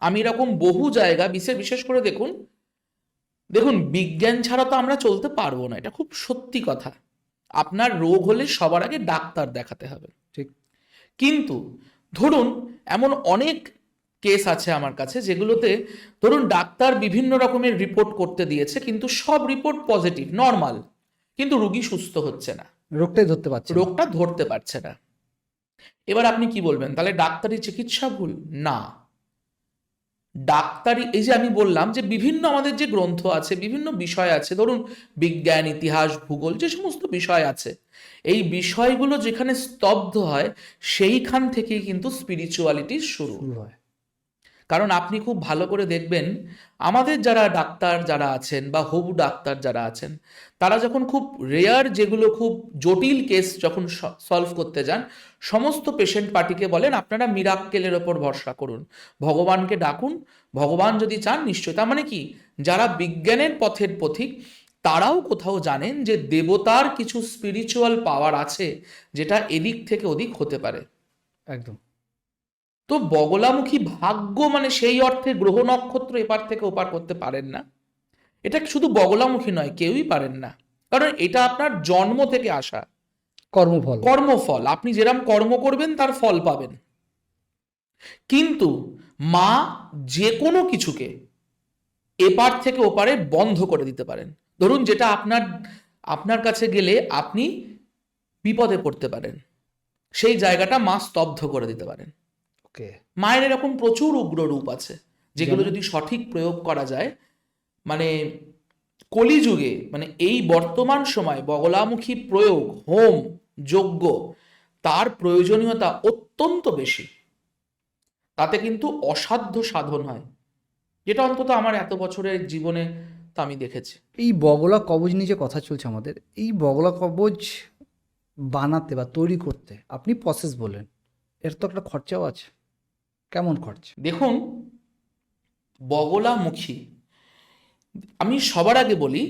আমি এরকম বহু জায়গা, বিশেষ করে দেখুন বিজ্ঞান ছাড়া তো আমরা চলতে পারবো না, এটা খুব সত্যি কথা। আপনার রোগ হলে সবার আগে ডাক্তার দেখাতে হবে, ঠিক। কিন্তু ধরুন এমন অনেক কেস আছে আমার কাছে যেগুলোতে ধরুন ডাক্তার বিভিন্ন রকমের রিপোর্ট করতে দিয়েছে, কিন্তু সব রিপোর্ট পজিটিভ, নর্মাল, কিন্তু রোগী সুস্থ হচ্ছে না, রোগটাই ধরতে পারছে না। রোগটা ধরতে পারছে না। এবার আপনি কি বলবেন? তাহলে ডাক্তারি চিকিৎসা ভুল? না, ডাক্তারি, এই যে আমি বললাম যে বিভিন্ন আমাদের যে গ্রন্থ আছে, বিভিন্ন বিষয় আছে, ধরুন বিজ্ঞান, ইতিহাস, ভূগোল, যে সমস্ত বিষয় আছে, এই বিষয়গুলো যেখানে স্তব্ধ হয় সেইখান থেকেই কিন্তু স্পিরিচুয়ালিটি শুরু হয়। কারণ আপনি খুব ভালো করে দেখবেন আমাদের যারা ডাক্তার যারা আছেন বা হবু ডাক্তার যারা আছেন, তারা যখন খুব রেয়ার, যেগুলো খুব জটিল কেস যখন সলভ করতে যান, সমস্ত পেশেন্ট পার্টিকে বলেন আপনারা মিরাক্কেলের ওপর ভরসা করুন, ভগবানকে ডাকুন, ভগবান যদি চান নিশ্চয়ই। তার মানে কি, যারা বিজ্ঞানের পথের পথিক তারাও কোথাও জানেন যে দেবতার কিছু স্পিরিচুয়াল পাওয়ার আছে যেটা এদিক থেকে ওদিক হতে পারে। একদম। তো বগলামুখী ভাগ্য মানে সেই অর্থে গ্রহ নক্ষত্র এপার থেকে ওপার করতে পারেন না। এটা শুধু বগলামুখী নয়, কেউই পারেন না, কারণ এটা আপনার জন্ম থেকে আসা কর্মফল। কর্মফল। আপনি যেরকম কর্ম করবেন তার ফল পাবেন। কিন্তু মা যে কোনো কিছুকে এপার থেকে ওপারে বন্ধ করে দিতে পারেন। ধরুন যেটা আপনার কাছে গেলে আপনি বিপদে পড়তে পারেন, সেই জায়গাটা মা স্তব্ধ করে দিতে পারেন। মায়ের এরকম প্রচুর উগ্র রূপ আছে যেগুলো যদি সঠিক প্রয়োগ করা যায়, মানে কলিযুগে, মানে এই বর্তমান সময় বগলামুখী প্রয়োগ, হোম, যজ্ঞ, তার প্রয়োজনীয়তা অত্যন্ত বেশি। তাতে কিন্তু অসাধ্য সাধন হয়, যেটা অন্তত আমার এত বছরের জীবনে তা আমি দেখেছি। এই বগলা কবজ নিয়ে যে কথা চলছে আমাদের, এই বগলা কবজ বানাতে বা তৈরি করতে আপনি প্রসেস বলেন, এর তো একটা খরচাও আছে। কেমন খরচা? দেখুন বগলামুখী, আমি সবার আগে বলি,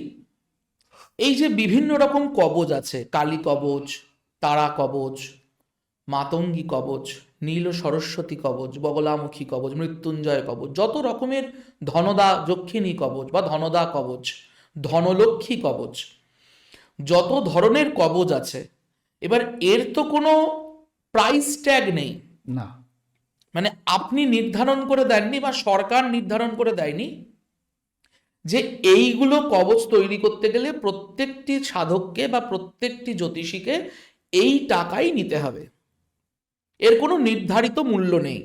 এই যে বিভিন্ন রকম কবচ আছে, কালী কবচ, তারা কবচ, মাতঙ্গী কবচ, নীল সরস্বতী কবচ, বগলামুখী কবচ, মৃত্যুঞ্জয় কবচ, যত রকমের ধনদা যক্ষিণী কবচ বা ধনদা কবচ, ধনলক্ষ্মী কবচ, যত ধরনের কবচ আছে, এবার এর তো কোনো প্রাইস ট্যাগ নেই না, মানে আপনি নির্ধারণ করে দেননি বা সরকার নির্ধারণ করে দেয়নি যে এইগুলো কবচ তৈরি করতে গেলে প্রত্যেকটি সাধককে বা প্রত্যেকটি জ্যোতিষীকে এই টাকাই নিতে হবে। এর কোনো নির্ধারিত মূল্য নেই।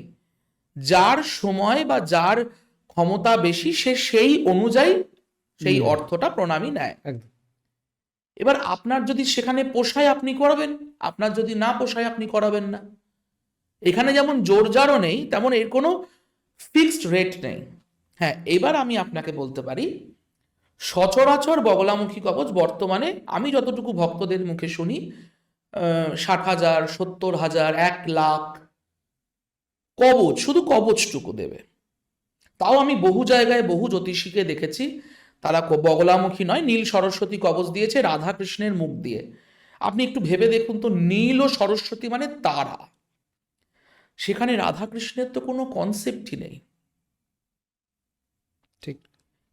যার সময় বা যার ক্ষমতা বেশি সে সেই অনুযায়ী সেই অর্থটা প্রণামী নেয়। এবার আপনার যদি সেখানে পোষায় আপনি করাবেন, আপনার যদি না পোষায় আপনি করাবেন না। এখানে যেমন জোরজারও নেই, তেমন এর কোনো ফিক্সড রেট নেই। হ্যাঁ, এবার আমি আপনাকে বলতে পারি সচরাচর বগলামুখী কবচ বর্তমানে আমি যতটুকু ভক্তদের মুখে শুনি 60,000, 70,000, 1,00,000 কবচ, শুধু কবচটুকু দেবে। তাও আমি বহু জায়গায় বহু জ্যোতিষীকে দেখেছি তারা বগলামুখী নয়, নীল সরস্বতী কবচ দিয়েছে রাধাকৃষ্ণের মুখ দিয়ে। আপনি একটু ভেবে দেখুন তো, নীল ও সরস্বতী মানে তারা, সেখানে রাধাকৃষ্ণের তো কোনো কনসেপ্টই নেই। ঠিক।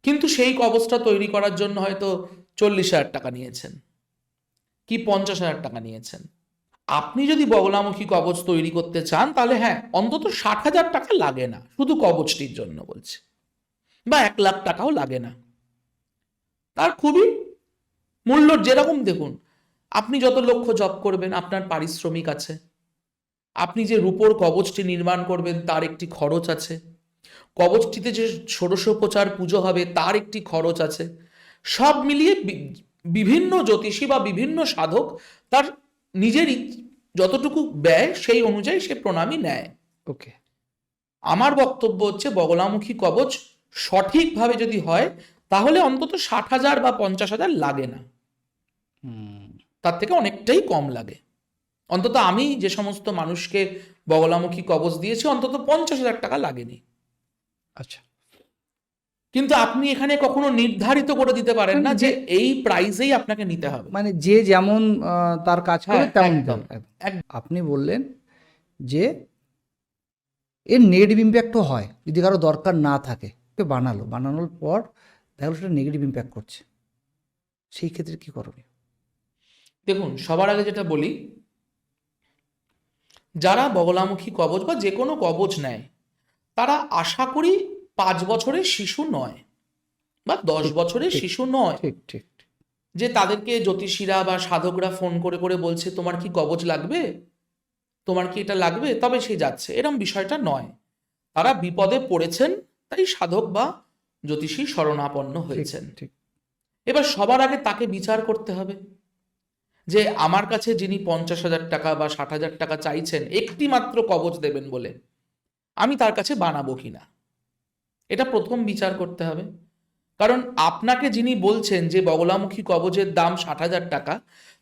কিন্তু সেই কবচটা তৈরি করার জন্য হয়তো 40,000 টাকা নিয়েছেন কি 50,000 টাকা নিয়েছেন। আপনি যদি বগলামুখী কবচ তৈরি করতে চান তাহলে হ্যাঁ, অন্তত 60,000 টাকা লাগে না, শুধু কবচটির জন্য বলছি, বা 1,00,000 টাকাও লাগে না। তার খুবই মূল্য যেরকম, দেখুন আপনি যত লক্ষ জপ করবেন আপনার পারিশ্রমিক আছে, আপনি যে রূপোর কবচটি নির্মাণ করবেন তার একটি খরচ আছে, কবচটিতে যে ষোড়শোপচার পুজো হবে তার একটি খরচ আছে। সব মিলিয়ে বিভিন্ন জ্যোতিষী বা বিভিন্ন সাধক তার নিজের যতটুকু ব্যয় সেই অনুযায়ী সে প্রণামী নেয়। ওকে। আমার বক্তব্য হচ্ছে বগলামুখী কবচ সঠিকভাবে যদি হয় তাহলে অন্তত 60,000 বা 50,000 লাগে না, তার থেকে অনেকটাই কম লাগে। অন্তত আমি যে সমস্ত মানুষকে বগলামুখী কবচ দিয়েছি অন্তত 50,000 টাকা লাগেনি। আচ্ছা। কিন্তু আপনি এখানে কখনো নির্ধারিত করে দিতে পারেন না যে এই প্রাইসেই আপনাকে নিতে হবে, মানে যে যেমন তার কাজ করে হ্যাঁ, তেমন একদম, দাম। আপনি বললেন যে এর নেগেটিভ ইম্প্যাক্টও হয় যদি কারো দরকার না থাকে, বানানোর পর দেখা গেলো সেটা নেগেটিভ ইম্প্যাক্ট করছে, সেই ক্ষেত্রে কি করণীয়? দেখুন সবার আগে যেটা বলি, যারা বগলামুখী কবচ বা যে কোনো কবচ নেয় তারা আশা করি 5 বছরের শিশু নয় বা 10 বছরের শিশু নয়, ঠিক ঠিক। যে তাদেরকে জ্যোতিষীরা বা সাধকরা ফোন করে করে বলছে তোমার কি কবচ লাগবে, তোমার কি এটা লাগবে, তবে সে যাচ্ছে, এরম বিষয়টা নয়। তারা বিপদে পড়েছেন তাই সাধক বা জ্যোতিষী শরণাপন্ন হয়েছেন। ঠিক। এবার সবার আগে তাকে বিচার করতে হবে যে আমার কাছে যিনি 50,000 টাকা বা 60,000 টাকা চাইছেন একটি মাত্র কবচ দেবেন বলে, আমি তার কাছে বানাবো কিনা, এটা প্রথম বিচার করতে হবে। কারণ আপনাকে যিনি বলছেন যে বগলামুখী কবচের দাম 60,000 টাকা,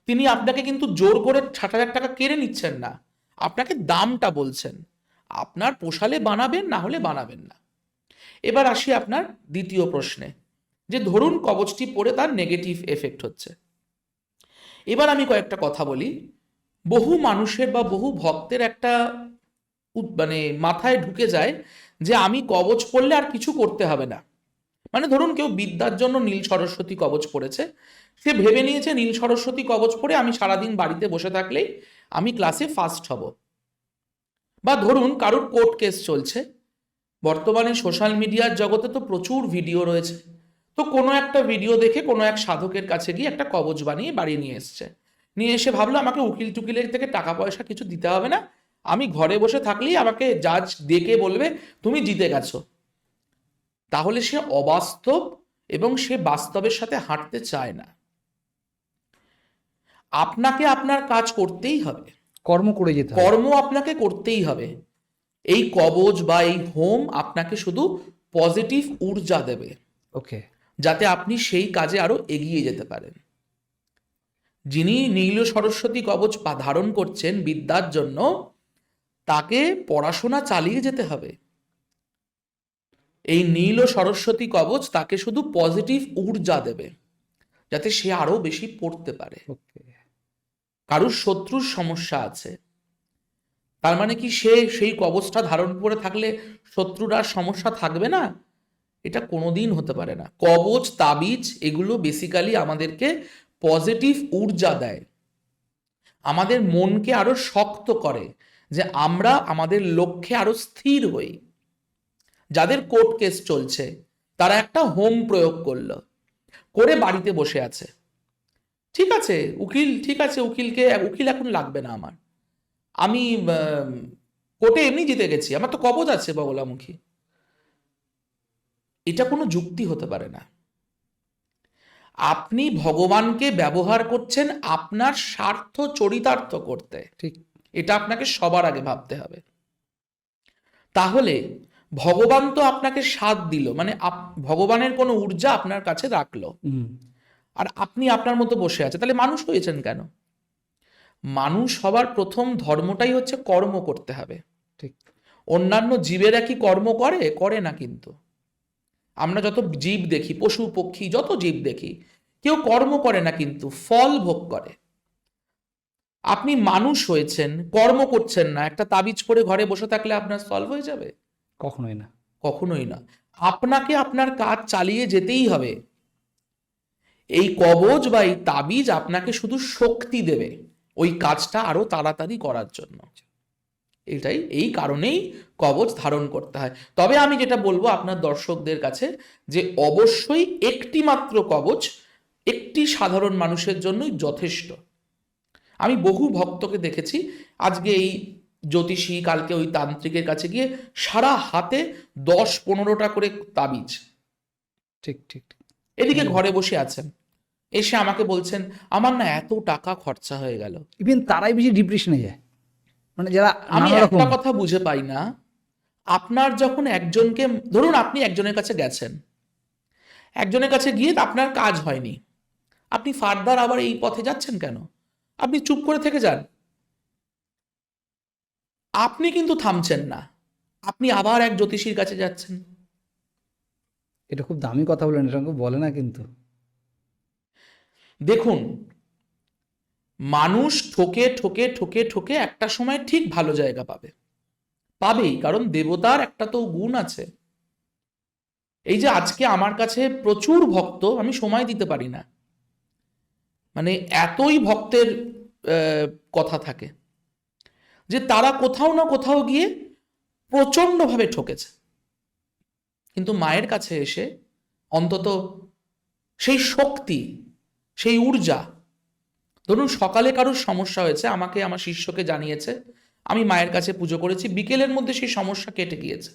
তিনি আপনাকে কিন্তু জোর করে 60,000 টাকা কেড়ে নিচ্ছেন না, আপনাকে দামটা বলছেন। আপনার পোষালে বানাবেন, না হলে বানাবেন না। এবার আসি আপনার দ্বিতীয় প্রশ্নে, যে ধরুন কবচটি পড়ে তার নেগেটিভ এফেক্ট হচ্ছে। এবার আমি কয়েকটা কথা বলি। বহু মানুষের বা বহু ভক্তের একটা মানে মাথায় ঢুকে যায় যে আমি কবচ পড়লে আর কিছু করতে হবে না। মানে ধরুন কেউ বিদ্যার জন্য নীল সরস্বতী কবচ পড়েছে, সে ভেবে নিয়েছে নীল সরস্বতী কবচ পড়ে আমি সারাদিন বাড়িতে বসে থাকলেই আমি ক্লাসে ফার্স্ট হব। বা ধরুন কারোর কোর্ট কেস চলছে, বর্তমানে সোশ্যাল মিডিয়ার জগতে তো প্রচুর ভিডিও রয়েছে, তো কোনো একটা ভিডিও দেখে কোনো এক সাধকের কাছে গিয়ে একটা কবচ বানিয়ে বাড়ি নিয়ে এসছে, নিয়ে এসে ভাবলো আমাকে উকিল টুকিলের থেকে টাকা পয়সা কিছু দিতে হবে না, আমি ঘরে বসে থাকলেই আমাকে জাজ ডেকে বলবে তুমি জিতে গেছো। তাহলে সে অবাস্তব এবং সে বাস্তবের সাথে হাঁটতে চায় না। আপনাকে আপনার কাজ করতেই হবে, কর্ম করে যেতে হবে। কর্ম আপনাকে করতেই হবে। এই কবচ বা এই হোম আপনাকে শুধু পজিটিভ ঊর্জা দেবে, ওকে। যাতে আপনি সেই কাজে আরো এগিয়ে যেতে পারেন। যিনি নীল সরস্বতী কবচ ধারণ করছেন বিদ্যার জন্য, তাকে পড়াশোনা চালিয়ে যেতে হবে। এই নীল সরস্বতী কবচ তাকে শুধু পজিটিভ ঊর্জা দেবে, যাতে সে আরো বেশি পড়তে পারে। কারুর শত্রুর সমস্যা আছে, তার মানে কি সে সেই কবচটা ধারণ করে থাকলে শত্রুর আর সমস্যা থাকবে না? এটা কোনোদিন হতে পারে না। কবচ তাবিজ এগুলো বেসিক্যালি আমাদেরকে পজিটিভ ঊর্জা দেয়, আমাদের মনকে আরো শক্ত করে, যে আমরা আমাদের লক্ষ্যে আরো স্থির হই। যাদের কোর্ট কেস চলছে তারা একটা হোম প্রয়োগ করলো, করে বাড়িতে বসে আছে, ঠিক আছে উকিল, ঠিক আছে উকিল এখন লাগবে না আমার, আমি কোর্টে এমনি জিতে গেছি, আমার তো কবচ আছে বগলামুখী। এটা কোনো যুক্তি হতে পারে না। আপনি ভগবানকে ব্যবহার করছেন আপনার স্বার্থ চরিতার্থ করতে, ঠিক। এটা আপনাকে সবার আগে ভাবতে হবে। তাহলে ভগবান তো আপনাকে সাথ দিল, মানে ভগবানের কোনো ঊর্জা আপনার কাছে রাখলো, আর আপনি আপনার মতো বসে আছে, তাহলে মানুষ হয়েছেন কেন? মানুষ হবার প্রথম ধর্মটাই হচ্ছে কর্ম করতে হবে। ঠিক। অন্যান্য জীবেরা কি কর্ম করে? করে না। কিন্তু আমরা যত জীব দেখি, পশু পক্ষী যত জীব দেখি, কেউ কর্ম করে না, কিন্তু ফল ভোগ করে। আপনি মানুষ হয়েছেন, কর্ম করছেন না, একটা তাবিজ পরে ঘরে বসে থাকলে আপনার সলভ হয়ে যাবে? কখনোই না। কখনোই না। আপনাকে আপনার কাজ চালিয়ে যেতেই হবে। এই কবজ বা এই তাবিজ আপনাকে শুধু শক্তি দেবে ওই কাজটা আরো তাড়াতাড়ি করার জন্য। এই কারণেই কবচ ধারণ করতে হয়। তবে আমি যেটা বলবো আপনার দর্শকদের কাছে, যে অবশ্যই একটি মাত্র কবচ একটি সাধারণ মানুষের জন্যই যথেষ্ট। আমি বহু ভক্তকে দেখেছি, আজকে এই জ্যোতিষী, কালকে ওই তান্ত্রিকের কাছে গিয়ে সারা হাতে 10-15টা করে তাবিজ, ঠিক ঠিক ঠিক। এদিকে ঘরে বসে আছেন, এসে আমাকে বলছেন আমার না এত টাকা খরচা হয়ে গেল। ইভেন তারাই বেশি ডিপ্রেশনে যায়, মানে যারা আমি নানা রকম। একটা কথা বুঝে পাই না, আপনার যখন একজনকে, ধরুন আপনি একজনের কাছে গেছেন, একজনের কাছে গিয়ে আপনার কাজ হয়নি, আপনি ফার্দার আবার এই পথে যাচ্ছেন কেন? আপনি চুপ করে থেকে যান। আপনি কিন্তু থামছেন না, আপনি আবার এক জ্যোতিষীর কাছে যাচ্ছেন। এটা খুব দামি কথা বলেন, এটা কেউ বলে না কিন্তু। দেখুন, মানুষ ঠকে ঠকে ঠকে ঠকে একটা সময় ঠিক ভালো জায়গা পাবেই, কারণ দেবতার একটা তো গুণ আছে। এই যে আজকে আমার কাছে প্রচুর ভক্ত, আমি সময় দিতে পারি না, মানে এতই ভক্তের কথা থাকে, যে তারা কোথাও না কোথাও গিয়ে প্রচন্ডভাবে ঠকেছে, কিন্তু মায়ের কাছে এসে অন্তত সেই শক্তি, সেই ঊর্জা, ধরুন সকালে কারোর সমস্যা হয়েছে, আমাকে আমার শিষ্যকে জানিয়েছে, আমি মায়ের কাছে পুজো করেছি, বিকেলের মধ্যে সেই সমস্যা কেটে গিয়েছে,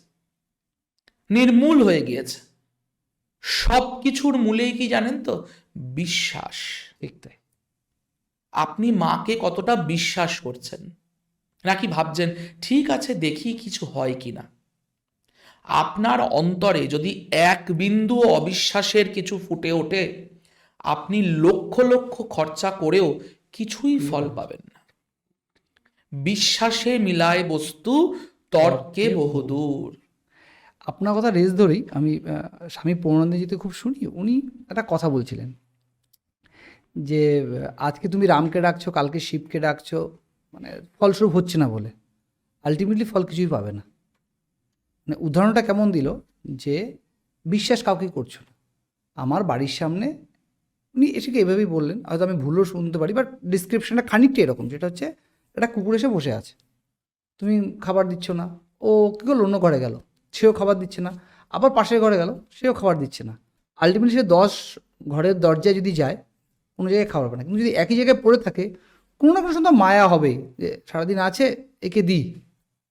নির্মূল হয়ে গিয়েছে। সব কিছুর মূলেই কি জানেন তো? বিশ্বাস। ঠিক তাই। আপনি মাকে কতটা বিশ্বাস করছেন, নাকি ভাবছেন ঠিক আছে দেখি কিছু হয় কিনা? আপনার অন্তরে যদি এক বিন্দু অবিশ্বাসের কিছু ফুটে ওঠে, আপনি লক্ষ লক্ষ খরচা করেও কিছুই ফল পাবেন না। বিশ্বাসে মিলায় বস্তু, তর্কে বহুদূর। আপনার কথা রেস ধরেই আমি স্বামী পূর্ণানন্দজিতে খুব শুনি, উনি একটা কথা বলছিলেন যে আজকে তুমি রামকে ডাকছো, কালকে শিবকে ডাকছো, মানে ফলস্বরূপ হচ্ছে না বলে আলটিমেটলি ফল কিছুই পাবে না। মানে উদাহরণটা কেমন দিল, যে বিশ্বাস কাউকে করছো না। আমার বাড়ির সামনে উনি এসে এভাবেই বললেন, হয়তো আমি ভুলও শুনতে পারি, বাট ডিসক্রিপশনটা খানিকটা এরকম, যেটা হচ্ছে একটা কুকুর এসে বসে আছে, তুমি খাবার দিচ্ছ না, ও কী করলো অন্য ঘরে গেল, সেও খাবার দিচ্ছে না, আবার পাশের ঘরে গেল, সেও খাবার দিচ্ছে না। আলটিমেটলি সে 10 ঘরের দরজায় যদি যায়, কোনো জায়গায় খাবার পায় না। কিন্তু যদি একই জায়গায় পড়ে থাকে, কোনো না কোনো সময় মায়া হবেই, যে সারাদিন আছে একে দিই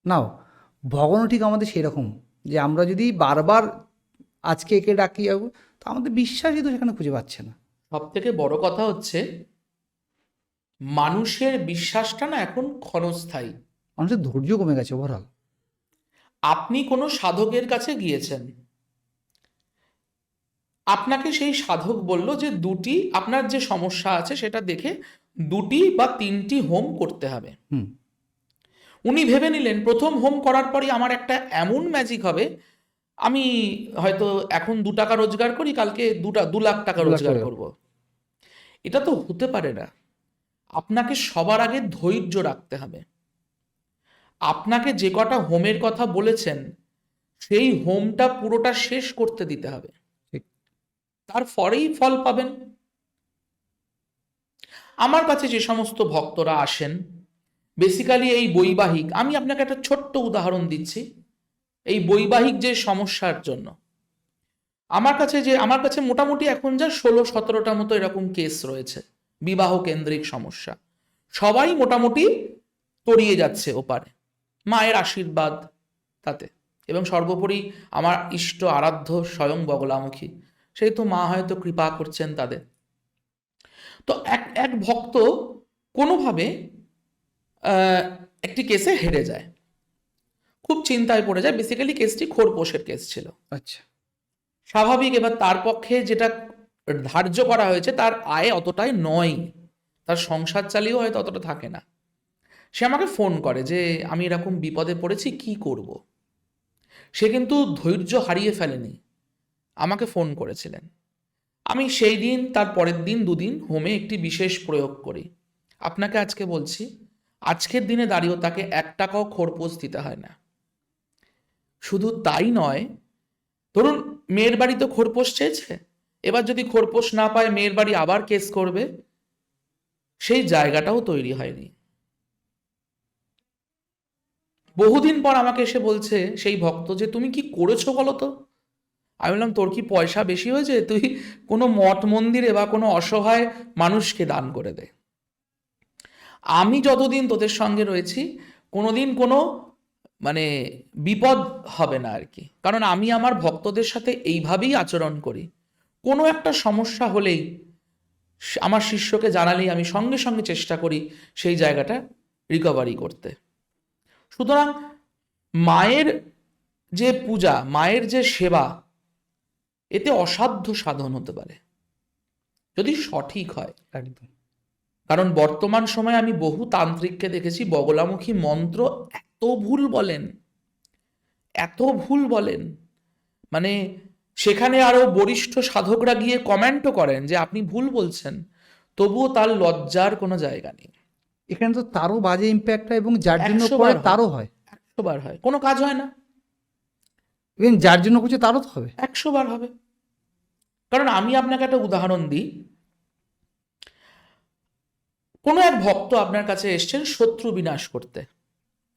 নাও। ভগবানও ঠিক আমাদের সেই রকম, যে আমরা যদি বারবার আজকে একে ডাকি, তো আমাদের বিশ্বাসই তো সেখানে খুঁজে পাচ্ছে না। সব থেকে বড় কথা হচ্ছে, মানুষের বিশ্বাসটা না এখন ক্ষণস্থায়ী। মানুষের ধৈর্য কমে গেছে ওভারঅল। আপনি কোনো সাধকের কাছে গিয়েছেন, আপনাকে সেই সাধক বলল যে আপনার যে সমস্যা আছে সেটা দেখে 2টি বা 3টি হোম করতে হবে। উনি ভেবে নিলেন প্রথম হোম করার পরই আমার একটা এমন ম্যাজিক হবে, আমি হয়তো এখন 2 টাকা রোজগার করি, কালকে 2 লাখ টাকা রোজগার করব। এটা তো হতে পারে না। আপনাকে সবার আগে ধৈর্য রাখতে হবে। আপনাকে যে কটা হোমের কথা বলেছেন, সেই হোমটা পুরোটা শেষ করতে দিতে হবে, তারপরেই ফল পাবেন। আমার কাছে যে সমস্ত ভক্তরা আসেন, বেসিক্যালি এই বৈবাহিক, আমি আপনাকে একটা ছোট্ট উদাহরণ দিচ্ছি, এই বৈবাহিক যে সমস্যার জন্য আমার কাছে মোটামুটি এখন যা 16-17টা মতো এরকম কেস রয়েছে, বিবাহ কেন্দ্রিক সমস্যা। সবাই মোটামুটি তড়িয়ে যাচ্ছে ওপারে, মায়ের আশীর্বাদ তাতে, এবং সর্বোপরি আমার ইষ্ট আরাধ্য স্বয়ং বগলামুখী, সেই তো মা হয়তো কৃপা করছেন তাদের। তো এক ভক্ত কোনোভাবে একটি কেসে হেরে যায়, খুব চিন্তায় পড়ে যায়। বেসিক্যালি কেসটি খোরপোশের কেস ছিল। আচ্ছা। স্বাভাবিক, এবার তার পক্ষে যেটা ধার্য করা হয়েছে তার আয় অতটাই নয়, তার সংসার চালিয়েও হয়তো অতটা থাকে না। সে আমাকে ফোন করে যে আমি এরকম বিপদে পড়েছি, কি করব। সে কিন্তু ধৈর্য হারিয়ে ফেলেনি, আমাকে ফোন করেছিলেন। আমি সেই দিন, তার পরের দিন, দুদিন হোমে একটি বিশেষ প্রয়োগ করি। আপনাকে আজকে বলছি, আজকের দিনে দাঁড়িয়েও তাকে 1 টাকাও খোরপোশ দিতে হয় না। শুধু তাই নয়, ধরুন মেয়ের বাড়ি তো খোরপোশ চেয়েছে, এবার যদি খোরপোশ না পায় মেয়ের বাড়ি আবার কেস করবে, সেই জায়গাটাও তৈরি হয়নি। বহুদিন পর আমাকে এসে বলছে সেই ভক্ত যে তুমি কি করেছো বলো তো। আমি বললাম তোর কি পয়সা বেশি হয়েছে, তুই কোনো মঠ মন্দিরে বা কোনো অসহায় মানুষকে দান করে দে। আমি যতদিন তোদের সঙ্গে রয়েছি কোনোদিন কোনো মানে বিপদ হবে না আর কি, কারণ আমি আমার ভক্তদের সাথে এইভাবেই আচরণ করি। কোনো একটা সমস্যা হলেই আমার শিষ্যকে জানালেই আমি সঙ্গে সঙ্গে চেষ্টা করি সেই জায়গাটা রিকভারি করতে। সুতরাং মায়ের যে পূজা, মায়ের যে সেবা, এতে অসাধ্য সাধন হতে পারে যদি সঠিক হয়। একদম। কারণ বর্তমান সময়ে আমি বহু তান্ত্রিককে দেখেছি বগলামুখী মন্ত্র এত ভুল বলেন, এত ভুল বলেন, মানে সেখানে আরো বরিষ্ঠ সাধকরা গিয়ে কমেন্টও করেন যে আপনি ভুল বলছেন, তবুও তার লজ্জার কোনো জায়গা নেই। এখানে তো তারও বাজে ইম্প্যাক্ট হয় এবং যার জন্য 100 করে বার হয়। তারও হয়। 100 বার হয়, কোনো কাজ হয় না। এবং যার জন্য করছে তারও তো হবে। 100 বার হবে। কারণ আমি আপনাকে একটা উদাহরণ দিই। কোনো এক ভক্ত আপনার কাছে এসছেন শত্রু বিনাশ করতে,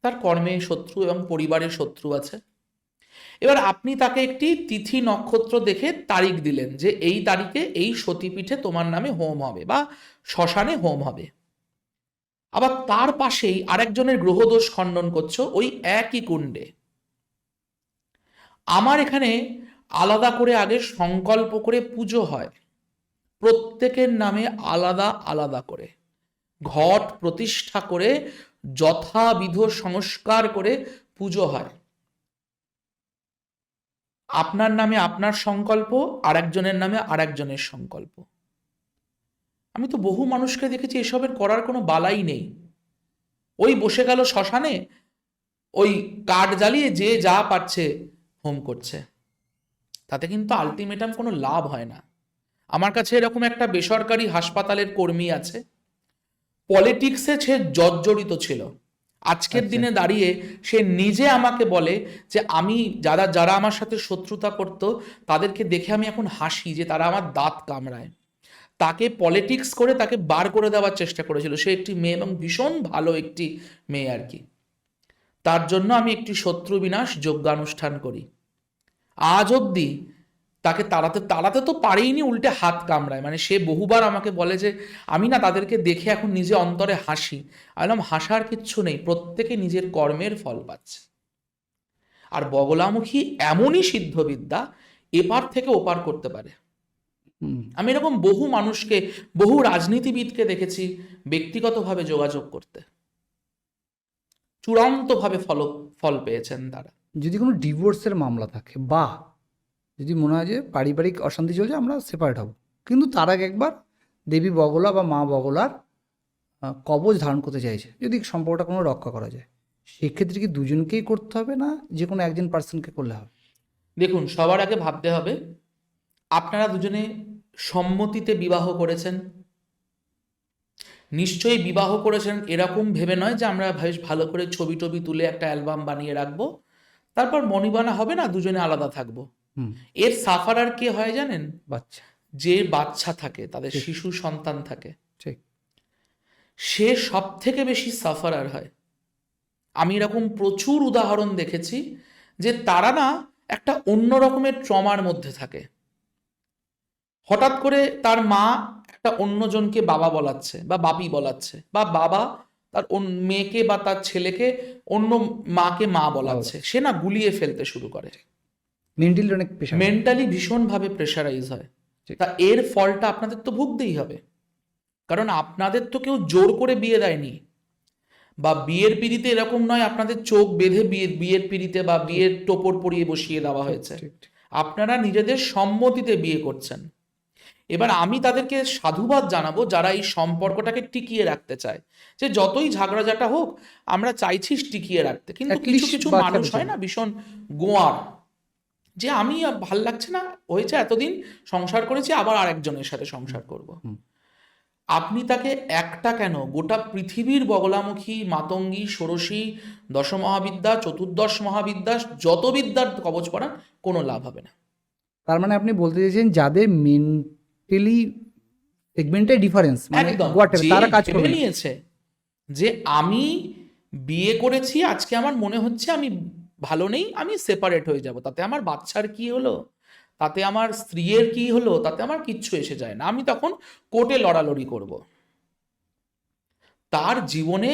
তার কর্মে শত্রু এবং পরিবারের শত্রু আছে। এবার আপনি তাকে একটি তিথি নক্ষত্র দেখে তারিখ দিলেন যে এই তারিখে এই সতীপীঠে তোমার নামে হোম হবে বা শ্মশানে হোম হবে। আবার তার পাশেই আরেকজনের গ্রহদোষ খণ্ডন করছো ওই একই কুণ্ডে। আমার এখানে আলাদা করে আগে সংকল্প করে পুজো হয়, প্রত্যেকের নামে আলাদা আলাদা করে ঘট প্রতিষ্ঠা করে যথাবিধ সংস্কার করে পুজো হয়। আপনার নামে আপনার সংকল্প, আরেকজনের নামে আরেকজনের সংকল্প। আমি তো বহু মানুষকে দেখেছি এসবের করার কোনো বালাই নেই, ওই বসে গেল শ্মশানে, ওই কাঠ জ্বালিয়ে যে যা পারছে হোম করছে, তাতে কিন্তু আলটিমেটাম কোনো লাভ হয় না। আমার কাছে এরকম একটা বেসরকারি হাসপাতালের কর্মী আছে, পলিটিক্সে সে জর্জরিত ছিল। আজকের দিনে দাঁড়িয়ে সে নিজে আমাকে বলে যে আমি যারা যারা আমার সাথে শত্রুতা করত তাদেরকে দেখে আমি এখন হাসি যে তারা আমার দাঁত কামড়ায়। তাকে পলিটিক্স করে তাকে বার করে দেওয়ার চেষ্টা করেছিল। সে একটি মেয়ে এবং ভীষণ ভালো একটি মেয়ে আর কি। তার জন্য আমি একটি শত্রু বিনাশ যজ্ঞানুষ্ঠান করি। আজ অবধি তাকে তাড়াতে তাড়াতে তো পারেইনি, উল্টে হাত কামড়ায়। মানে সে বহুবার আমাকে বলে যে আমি না তাদেরকে দেখে এখন নিজে অন্তরে হাসি। আমি বললাম হাসার কিচ্ছু নেই, প্রত্যেকে নিজের কর্মের ফল পাচ্ছে। আর বগলামুখী এমনই সিদ্ধবিদ্যা, এপার থেকে ওপার করতে পারে। আমি এরকম বহু মানুষকে, বহু রাজনীতিবিদকে দেখেছি ব্যক্তিগতভাবে যোগাযোগ করতে, চূড়ান্তভাবে ফল পেয়েছেন তারা। যদি কোনো ডিভোর্সের মামলা থাকে বা যদি মনে হয় যে পারিবারিক অশান্তি চলছে, আমরা সেপারেট হব, কিন্তু তার আগে একবার দেবী বগলা বা মা বগলার কবচ ধারণ করতে চাইছে, যদি সম্পর্কটা কোনো রক্ষা করা যায়, সেক্ষেত্রে কি দুজনকেই করতে হবে না যে কোনো একজন পার্সনকে করলে হবে? দেখুন, সবার আগে ভাবতে হবে আপনারা দুজনে সম্মতিতে বিবাহ করেছেন। নিশ্চয়ই বিবাহ করেছেন এরকম ভেবে নয় যে আমরা বেশ ভালো করে ছবি টবি তুলে একটা অ্যালবাম বানিয়ে রাখবো, তারপর মনিবানা হবে না, দুজনে আলাদা থাকবো। এর সাফারার কে হয় জানেন? বাচ্চা। যে বাচ্চা থাকে, তাদের শিশু সন্তান থাকে, ঠিক। সে সব থেকে বেশি সাফারার হয়। আমি এরকম প্রচুর উদাহরণ দেখেছি যে তারা না একটা অন্য রকমের ট্রমার মধ্যে থাকে। হঠাৎ করে তার মা একটা অন্যজনকে বাবা বলাচ্ছে বা বাপি বলাচ্ছে, বা বাবা তার মেয়েকে বা তার ছেলেকে অন্য মাকে মা বলাচ্ছে, সে না গুলিয়ে ফেলতে শুরু করে। মেন্টালি অনেক প্রেশার, মেন্টালি ভীষণভাবে প্রেশারাইজ হয়। তা এর ফলটা আপনাদের তো ভুগতেই হবে, কারণ আপনাদের তো কেউ জোর করে বিয়ে দেয়নি। বা বিয়ের পিঁড়িতে এরকম নয় আপনাদের চোখ বেঁধে বিয়ের পিঁড়িতে বা বিয়ের টোপর পরিয়ে বসিয়ে দেওয়া হয়েছে। ঠিক ঠিক। আপনারা নিজেদের সম্মতিতে বিয়ে করছেন। এবার আমি তাদেরকে সাধুবাদ জানাবো যারা এই সম্পর্কটাকে টিকিয়ে রাখতে চায়, যে যতই ঝগড়াঝাটা হোক আমরা চাইছি টিকিয়ে রাখতে, কিন্তু At কিছু least কিছু বাচ্চা মানুষ পেতে হয় না ভীষণ গোয়ার, যে আমি আর ভাল লাগছে না, হয়েছে এতদিন সংসার করেছি আবার আরেকজনের সাথে সংসার করব। হুম। আপনি তাকে একটা কেন, গোটা পৃথিবীর বগলামুখী, মাতঙ্গী, ষোড়শী, দশমহাবিদ্যা, চতুর্দশ মহাবিদ্যা, যত বিদ্যার কবচ পড়ান, কোনো লাভ হবে না। তার মানে আপনি বলতে চাইছেন যাদের মেন্টালি সেগমেন্টের ডিফারেন্স, মানে একদম, whatever, যে তারা কাজ ভেবে করবে না। নিয়েছে যে আমি বিয়ে করেছি, আজকে আমার মনে হচ্ছে আমি ভালো নেই, আমি সেপারেট হয়ে যাব, তাতে আমার বাচ্চার কি হলো, তাতে আমার স্ত্রীর কি হলো, তাতে আমার কিচ্ছু এসে যায় না, আমি তখন কোর্টে লড়ালড়ি করব। তার জীবনে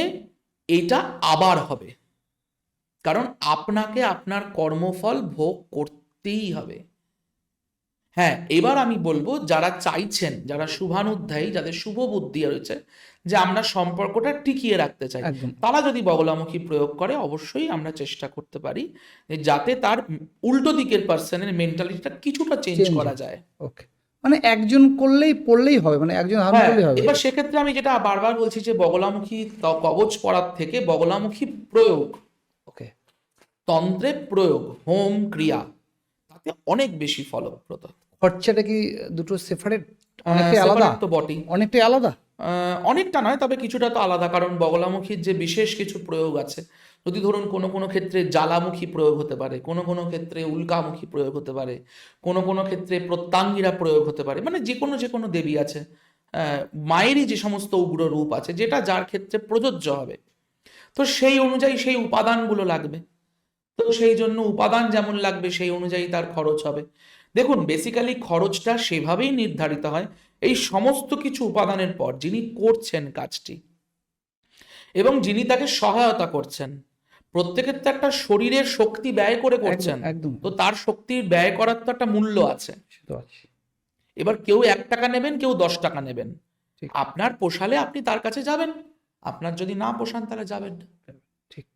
এটা আবার হবে, কারণ আপনাকে আপনার কর্মফল ভোগ করতেই হবে। হ্যাঁ, এবার আমি বলবো যারা চাইছেন, যারা শুভানুধ্যায়ী, যাদের শুভ বুদ্ধি রয়েছে, যে আমরা সম্পর্কটা টিকিয়ে রাখতে চাই, একদম। তারা যদি বগলামুখী প্রয়োগ করে, অবশ্যই আমরা চেষ্টা করতে পারি যে যাতে তার উল্টো দিকের পার্সনের মেন্টালিটিটা কিছুটা চেঞ্জ Change করা হয়। যায়। ওকে, মানে একজন পড়লেই হবে, মানে একজন ধারণ হ্যাঁ, করলেই হবে। এবার সেক্ষেত্রে আমি যেটা বারবার বলছি যে বগলামুখী কবচ পড়ার থেকে বগলামুখী প্রয়োগ, ওকে। তন্ত্রে প্রয়োগ, হোম ক্রিয়া, তাতে অনেক বেশি ফলপ্রদ। খরচাটা কি দুটো সেপারেট, অনেকটাই আলাদা? সেপারেট তো বটেই। অনেকটাই আলাদা। অনেকটা নয়, তবে কিছুটা তো আলাদা, কারণ বগলামুখীর যে বিশেষ কিছু প্রয়োগ আছে, যদি ধরুন কোনো কোনো ক্ষেত্রে জ্বালামুখী প্রয়োগ হতে পারে, কোনো কোনো ক্ষেত্রে উল্কামুখী প্রয়োগ হতে পারে, কোনো কোনো ক্ষেত্রে প্রত্যাঙ্গিরা প্রয়োগ হতে পারে, মানে যে কোনো দেবী আছে, মায়েরই যে সমস্ত উগ্র রূপ আছে, যেটা যার ক্ষেত্রে প্রযোজ্য হবে, তো সেই অনুযায়ী সেই উপাদানগুলো লাগবে। তো সেই জন্য উপাদান যেমন লাগবে সেই অনুযায়ী তার খরচ হবে। দেখুন, বেসিক্যালি খরচটা সেভাবেই নির্ধারিত হয় এই সমস্ত কিছু উপাদানের পর, যিনি করছেন কাজটি এবং যিনি তাকে সহায়তা করছেন, প্রত্যেকের তো একটা শরীরের শক্তি ব্যয় করে করছেন, একদম। তো তার শক্তির ব্যয় করার তো একটা মূল্য আছে। সে তো আছে। এবার কেউ 1 টাকা নেবেন, কেউ 10 টাকা নেবেন, ঠিক আপনার পোষালে আপনি তার কাছে যাবেন, আপনার যদি না পোষান তাহলে যাবেন না। ঠিক।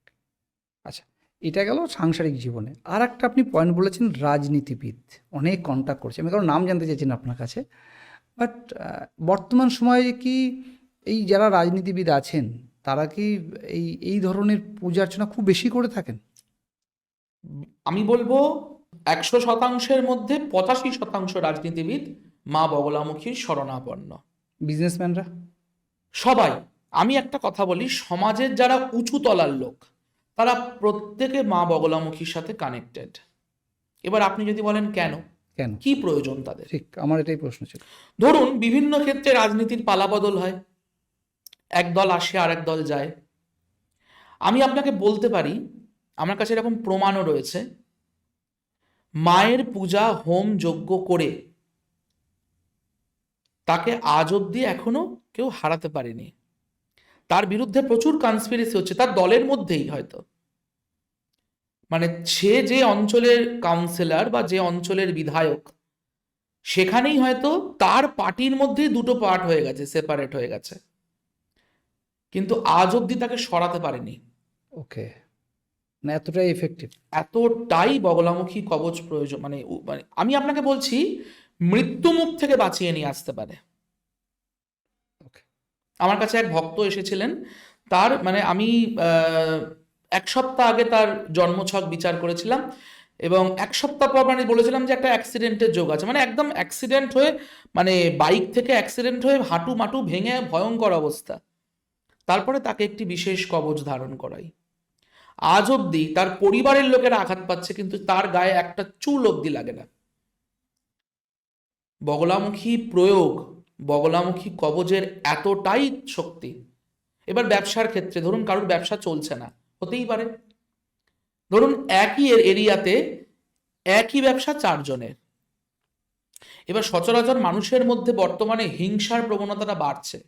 আচ্ছা, এটা গেল সাংসারিক জীবনে। আর একটা আপনি পয়েন্ট বলেছেন, রাজনীতিবিদ অনেক কন্ট্যাক্ট করছে, আমি কারণ নাম জানতে চাইছি না আপনার কাছে, বাট বর্তমান সময়ে কি এই যারা রাজনীতিবিদ আছেন তারা কি এই ধরনের পূজা অর্চনা খুব বেশি করে থাকেন? আমি বলবো 100%-এর মধ্যে 85% রাজনীতিবিদ মা বগলামুখীর শরণাপন্ন। বিজনেসম্যানরা? সবাই। আমি একটা কথা বলি, সমাজের যারা উঁচু তলার লোক, তারা প্রত্যেকে মা বগলামুখীর সাথে কানেক্টেড। এবার আপনি যদি বলেন কেন, কেন? কি প্রয়োজন তাদের? ঠিক, আমার এটাই প্রশ্ন ছিল। ধরুন, বিভিন্ন ক্ষেত্রে রাজনীতির পালাবদল হয়, এক দল আসে আর এক দল যায়। আমি আপনাকে বলতে পারি, আমার কাছে এরকম প্রমাণও রয়েছে, মায়ের পূজা হোম যজ্ঞ করে তাকে আজ অব্দি এখনো কেউ হারাতে পারেনি। তার বিরুদ্ধে প্রচুর কনস্পিরেসি হচ্ছে, তার দলের মধ্যেই হয়তো, মানে সে যে অঞ্চলের কাউন্সিলর বা যে অঞ্চলের বিধায়ক, সেখানেই হয়তো তার পার্টির মধ্যেই দুটো পার্ট হয়ে গেছে, সেপারেট হয়ে গেছে, কিন্তু আজ অব্দি তাকে সরাতে পারেনি। ওকে, না এতটাই এফেক্টিভ? এতটাই বগলামুখী কবচ প্রয়োজন, মানে আমি আপনাকে বলছি, মৃত্যু মুখ থেকে বাঁচিয়ে নিয়ে আসতে পারে। ওকে। আমার কাছে এক ভক্ত এসেছিলেন, তার মানে আমি 1 সপ্তাহ আগে তার জন্মছক বিচার করেছিলাম, এবং 1 সপ্তাহ পর মানে বলেছিলাম যে একটা অ্যাক্সিডেন্টের যোগ আছে, মানে একদম অ্যাক্সিডেন্ট হয়ে, মানে বাইক থেকে অ্যাক্সিডেন্ট হয়ে হাঁটু মাটু ভেঙে ভয়ঙ্কর অবস্থা। তারপরে তাকে একটি বিশেষ কবচ ধারণ করাই। আজ অব্দি তার পরিবারের লোকেরা আঘাত পাচ্ছে, কিন্তু তার গায়ে একটা চুল অব্দি লাগে না। বগলামুখী প্রয়োগ, বগলামুখী কবচের এতটাই শক্তি। এবার ব্যবসার ক্ষেত্রে ধরুন, কারোর ব্যবসা চলছে না, হতেই পারে, ধরুন একই এরিয়াতে একই ব্যবসা 4 জনের। এবার সচরাচর মানুষের মধ্যে বর্তমানে হিংসার প্রবণতাটা বাড়ছে।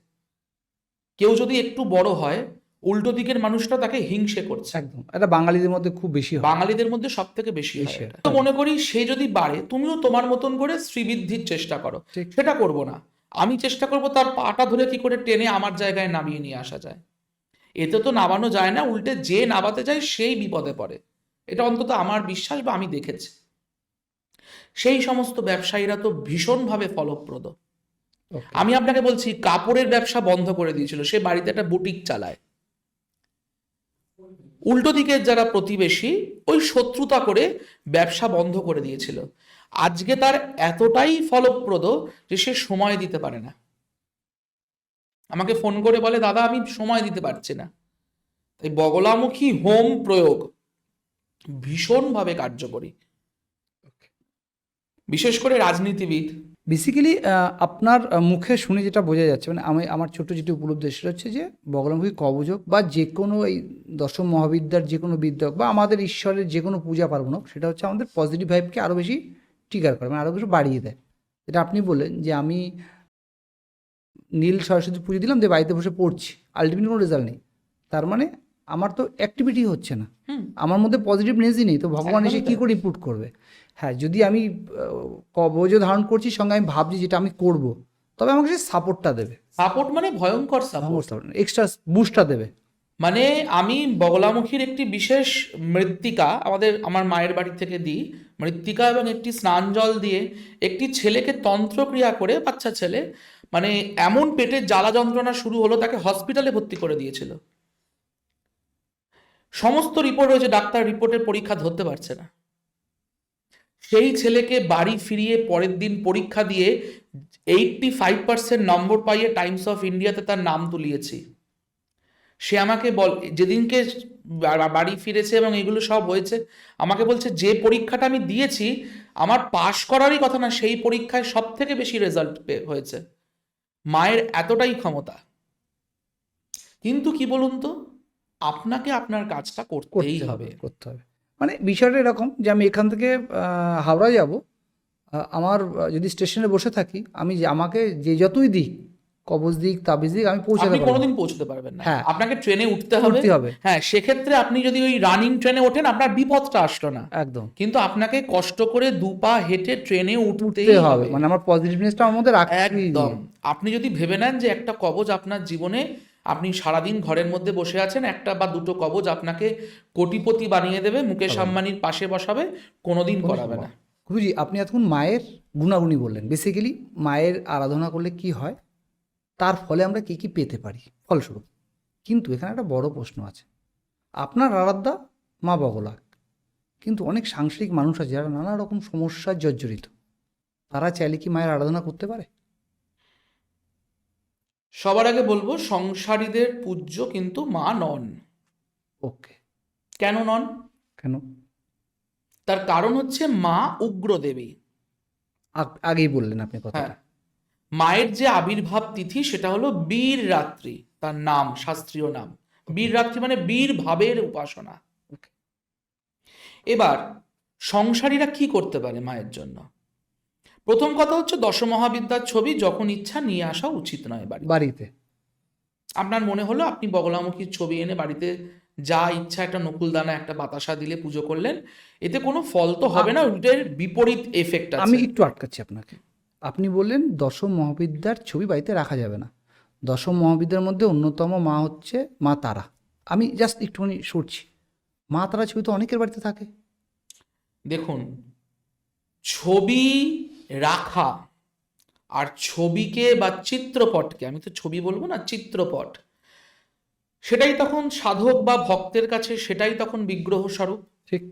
কেউ যদি একটু বড় হয়, উল্টো দিকের মানুষটা তাকে হিংসে করছে। একদম, এটা বাঙালিদের মধ্যে খুব বেশি হয়। বাঙালিদের মধ্যে সব থেকে বেশি হয় বেশি এটা। হয়। তো মনে করি সে যদি বাড়ে, তুমিও তোমার মতন করে শ্রীবৃদ্ধির চেষ্টা করো। ঠিক। সেটা করব না, আমি চেষ্টা করব তার পাটা ধরে কি করে টেনে আমার জায়গায় নামিয়ে নিয়ে আসা যায়। এতে তো নামানো যায় না, উল্টে যে নামাতে যায় সেই বিপদে পড়ে। এটা অন্তত আমার বিশ্বাস বা আমি দেখেছি। সেই সমস্ত ব্যবসায়ীরা তো ভীষণভাবে ফলপ্রদ। ওকে। আমি আপনাকে বলছি, কাপড়ের ব্যবসা বন্ধ করে দিয়েছিল, সে বাড়িতে একটা বুটিক চালায়। উল্টো দিকের যারা প্রতিবেশী ওই শত্রুতা করে ব্যবসা বন্ধ করে দিয়েছিল। আজকে তার এতটাই ফলপ্রদ যে সে সময় দিতে পারে না। আমাকে ফোন করে বলে, দাদা আমি সময় দিতে পারছি না। তাই বগলামুখী হোম প্রয়োগ ভীষণভাবে কার্যকরী, বিশেষ করে রাজনীতিবিদ। বেসিক্যালি আপনার মুখে শুনে যেটা বোঝা যাচ্ছে, মানে আমার ছোট যেটি উপলব্ধি সেটা হচ্ছে যে বগলামুখী কবচ হোক বা যে কোনো এই দশম মহাবিদ্যার যে কোনো বিদ্যা হোক বা আমাদের ঈশ্বরের যে কোনো পূজা পার্বণ হোক, সেটা হচ্ছে আমাদের পজিটিভ ভাইবকে আরও বেশি ট্রিগার করে, মানে আরও বেশি বাড়িয়ে দেয়। যেটা আপনি বললেন যে আমি নীল সরস্বতী পুজো দিলাম, দিয়ে বাড়িতে বসে পড়ছি, আলটিমেটলি কোনো রেজাল্ট নেই, তার মানে আমার তো অ্যাক্টিভিটি হচ্ছে না, আমার মধ্যে পজিটিভনেসই নেই, তো ভগবান এসে কী করে ইনপুট করবে? হ্যাঁ, যদি আমি কবজও ধারণ করছি, সঙ্গে আমি ভাবছি যেটা আমি করব, তবে আমাকে সে সাপোর্টটা দেবে, সাপোর্ট মানে ভয়ঙ্কর সাপোর্ট, এক্সট্রা বুস্টটা দেবে। মানে আমি বগলামুখীর একটি বিশেষ মৃত্তিকা আমার মায়ের বাড়ি থেকে দিই, মৃত্তিকা এবং একটি স্নান জল দিয়ে একটি ছেলেকে তন্ত্রক্রিয়া করে, বাচ্চা ছেলে, মানে এমন পেটের জ্বালা যন্ত্রণা শুরু হলো, তাকে হসপিটালে ভর্তি করে দিয়েছিল। সমস্ত রিপোর্ট হয়েছে, ডাক্তার রিপোর্টের পরীক্ষা ধরতে পারছে না। সেই ছেলেকে বাড়ি ফিরিয়ে পরের দিন পরীক্ষা দিয়ে 85% নম্বর পাইয়ে টাইমস অফ ইন্ডিয়াতে তার নাম তুলিয়েছি। সে আমাকে যেদিনকে বাড়ি ফিরেছে এবং এগুলো সব হয়েছে, আমাকে বলছে যে পরীক্ষাটা আমি দিয়েছি আমার পাশ করারই কথা না, সেই পরীক্ষায় সব থেকে বেশি রেজাল্ট হয়েছে। মায়ের এতটাই ক্ষমতা। কিন্তু কি বলুন তো, আপনাকে আপনার কাজটা করতেই হবে। করতে হবে। মানে বিষয়টা এরকম যে আমি এখান থেকে হাওড়া যাব, আমার যদি স্টেশনে বসে থাকি, আমাকে যে যতই দিক, কবজ দিক তাবিজ দিক, আমি পৌঁছাতে আপনি পারবো না। কোনোদিন পৌঁছতে পারবেন না। হ্যাঁ। আপনাকে ট্রেনে উঠতে উঠতে হবে। হ্যাঁ, সেক্ষেত্রে আপনি যদি ওই রানিং ট্রেনে ওঠেন, আপনার বিপদটা আসলো না। একদম। কিন্তু আপনাকে কষ্ট করে দুপা হেঁটে ট্রেনে উঠতেই উঠতে হবে, হবে। মানে আমার পজিটিভনেসটা আমার মধ্যে রাখতেই একদম। হবে। আপনি যদি ভেবে নেন যে একটা কবজ আপনার জীবনে, আপনি সারাদিন ঘরের মধ্যে বসে আছেন, একটা বা দুটো কবজ আপনাকে কোটিপতি বানিয়ে দেবে, মুকেশ আম্বানির পাশে বসাবে, কোনোদিন করাবে না। গুরুজি, আপনি এতক্ষণ মায়ের গুণাগুণি বললেন। বেসিক্যালি মায়ের আরাধনা করলে কি হয়, তার ফলে আমরা কী কী পেতে পারি ফলস্বরূপ। কিন্তু এখানে একটা বড় প্রশ্ন আছে। আপনার আরাধ্যা মা বগলা, কিন্তু অনেক সাংসারিক মানুষ আছে যারা নানা রকম সমস্যায় জর্জরিত, তারা চাইলে কি মায়ের আরাধনা করতে পারে? সবার আগে বলবো, সংসারীদের পূজ্য কিন্তু মা নন। ওকে। কেন নন? কেন? তার কারণ হচ্ছে মা উগ্র দেবী। আগেই বললেন আপনি কথা। হ্যাঁ, মায়ের যে আবির্ভাব তিথি সেটা হলো বীর রাত্রি, তার নাম, শাস্ত্রীয় নাম বীর রাত্রি, মানে বীর ভাবের উপাসনা। এবার সংসারীরা কি করতে পারে মায়ের জন্য? প্রথম কথা হচ্ছে, দশমহাবিদ্যার ছবি যখন ইচ্ছা নিয়ে আসা উচিত নয় বাড়িতে। আপনার মনে হলো আপনি বগলামুখীর ছবি এনে বাড়িতে যা ইচ্ছা একটা নকুলদানা, একটা বাতাসা দিলে পুজো করলেন, এতে কোনো ফল তো হবে না, উল্টের বিপরীত এফেক্ট আছে। আমি একটু আটকাচ্ছি আপনাকে। আপনি বললেন দশম মহাবিদ্যার ছবি বাড়িতে রাখা যাবে না। দশম মহাবিদ্যার মধ্যে অন্যতম মা হচ্ছে মা তারা। আমি জাস্ট একটুখানি সরছি, মা তারা ছবি তো অনেকের বাড়িতে থাকে। দেখুন, ছবি রাখা আর ছবিকে বা চিত্রপটকে, আমি তো ছবি বলবো না, চিত্রপট, সেটাই তখন সাধক বা ভক্তের কাছে সেটাই তখন বিগ্রহ স্বরূপ। ঠিক।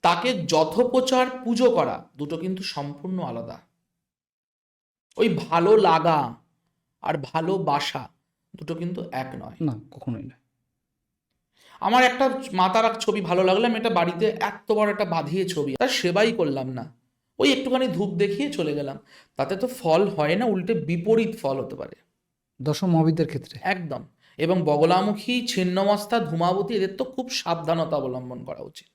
তাকে যথোপচার পুজো করা, দুটো কিন্তু সম্পূর্ণ আলাদা। ওই ভালো লাগা আর ভালোবাসা দুটো কিন্তু এক নয়। না, কখনোই না। আমার একটা মাতার ছবি ভালো লাগলো, আমি এটা বাড়িতে এত বড় একটা বাঁধিয়ে ছবি, তার সেবাই করলাম না, ওই একটুখানি ধূপ দেখিয়ে চলে গেলাম, তাতে তো ফল হয় না, উল্টে বিপরীত ফল হতে পারে দশম মহাবিদ্যার ক্ষেত্রে একদম। এবং বগলামুখী, ছিন্নমস্তা, ধূমাবতী, এদের তো খুব সাবধানতা অবলম্বন করা উচিত।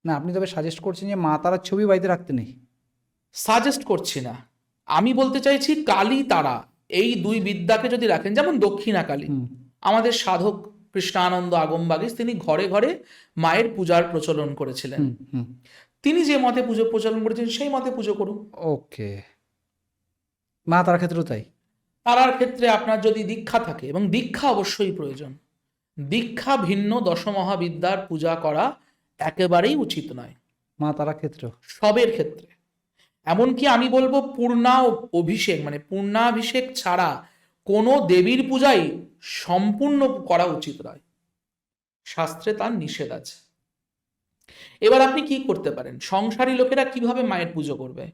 না, আপনি তবে সাজেস্ট করছেন যে মা তারার ছবি বাড়িতে রাখতে নেই? সাজেস্ট করছি না, আমি বলতে চাইছি কালী তারা, এই দুই বিদ্যাকে যদি রাখেন, যেমন দক্ষিণা কালী, আমাদের সাধক কৃষ্ণানন্দ আগমবাগীশ তিনি ঘরে ঘরে মায়ের পূজার প্রচলন করেছিলেন। তিনি যে মতে পুজো প্রচলন করেছেন সেই মতে পুজো করুন। ওকে। মা তারার ক্ষেত্রেও তাই? তারার ক্ষেত্রে আপনার যদি দীক্ষা থাকে, এবং দীক্ষা অবশ্যই প্রয়োজন, দীক্ষা ভিন্ন দশমহাবিদ্যার পূজা করা একেবারেই উচিত নয় মা তারা ক্ষেত্র। সবের ক্ষেত্রে। এমনকি আমি বলবো পূর্ণা অভিষেক মানে পূর্ণাভিষেক ছাড়া কোনো দেবীর পূজাই সম্পূর্ণ করা উচিত নয়, শাস্ত্রে তার নিষেধ আছে। এবার আপনি কি করতে পারেন, সংসারী লোকেরা কিভাবে মায়ের পুজো করবে?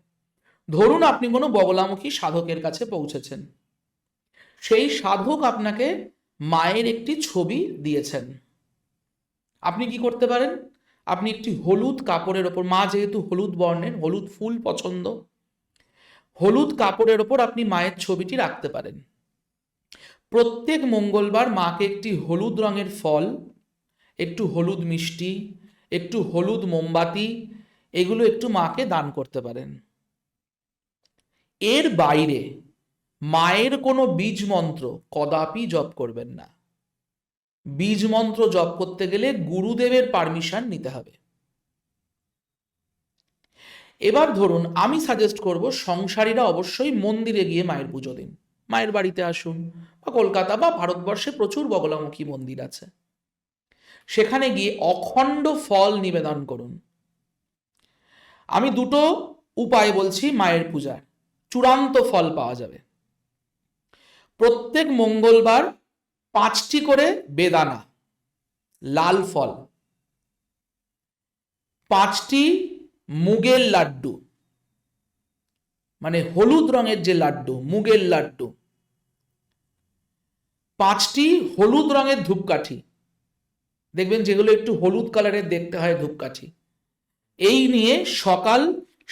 ধরুন আপনি কোনো বগলামুখী সাধকের কাছে পৌঁছেছেন, সেই সাধক আপনাকে মায়ের একটি ছবি দিয়েছেন। আপনি কি করতে পারেন, আপনি একটি হলুদ কাপড়ের ওপর, মা যেহেতু হলুদ বর্ণের, হলুদ ফুল পছন্দ, হলুদ কাপড়ের ওপর আপনি মায়ের ছবিটি রাখতে পারেন। প্রত্যেক মঙ্গলবার মাকে একটি হলুদ রঙের ফল, একটু হলুদ মিষ্টি, একটু হলুদ মোমবাতি, এগুলো একটু মাকে দান করতে পারেন। এর বাইরে মায়ের কোনো বীজ মন্ত্র কদাপি জপ করবেন না। বীজ মন্ত্র জপ করতে গেলে গুরুদেবের পারমিশন নিতে হবে। এবার ধরুন আমি সাজেস্ট করব সংসারীরা অবশ্যই মন্দিরে গিয়ে মায়ের পুজো দিন, মায়ের বাড়িতে আসুন, বা কলকাতা বা ভারতবর্ষে প্রচুর বগলামুখী মন্দির আছে, সেখানে গিয়ে অখণ্ড ফল নিবেদন করুন। আমি দুটো উপায় বলছি মায়ের পূজার, চূড়ান্ত ফল পাওয়া যাবে। প্রত্যেক মঙ্গলবার 5টি করে বেদানা লাল ফল, 5টি মুগের লাড্ডু মানে হলুদ রঙের যে লাড্ডু, মুগের লাড্ডু, 5টি হলুদ রঙের ধূপকাঠি, দেখবেন যেগুলো একটু হলুদ কালারের দেখতে হয় ধূপকাঠি, এই নিয়ে সকাল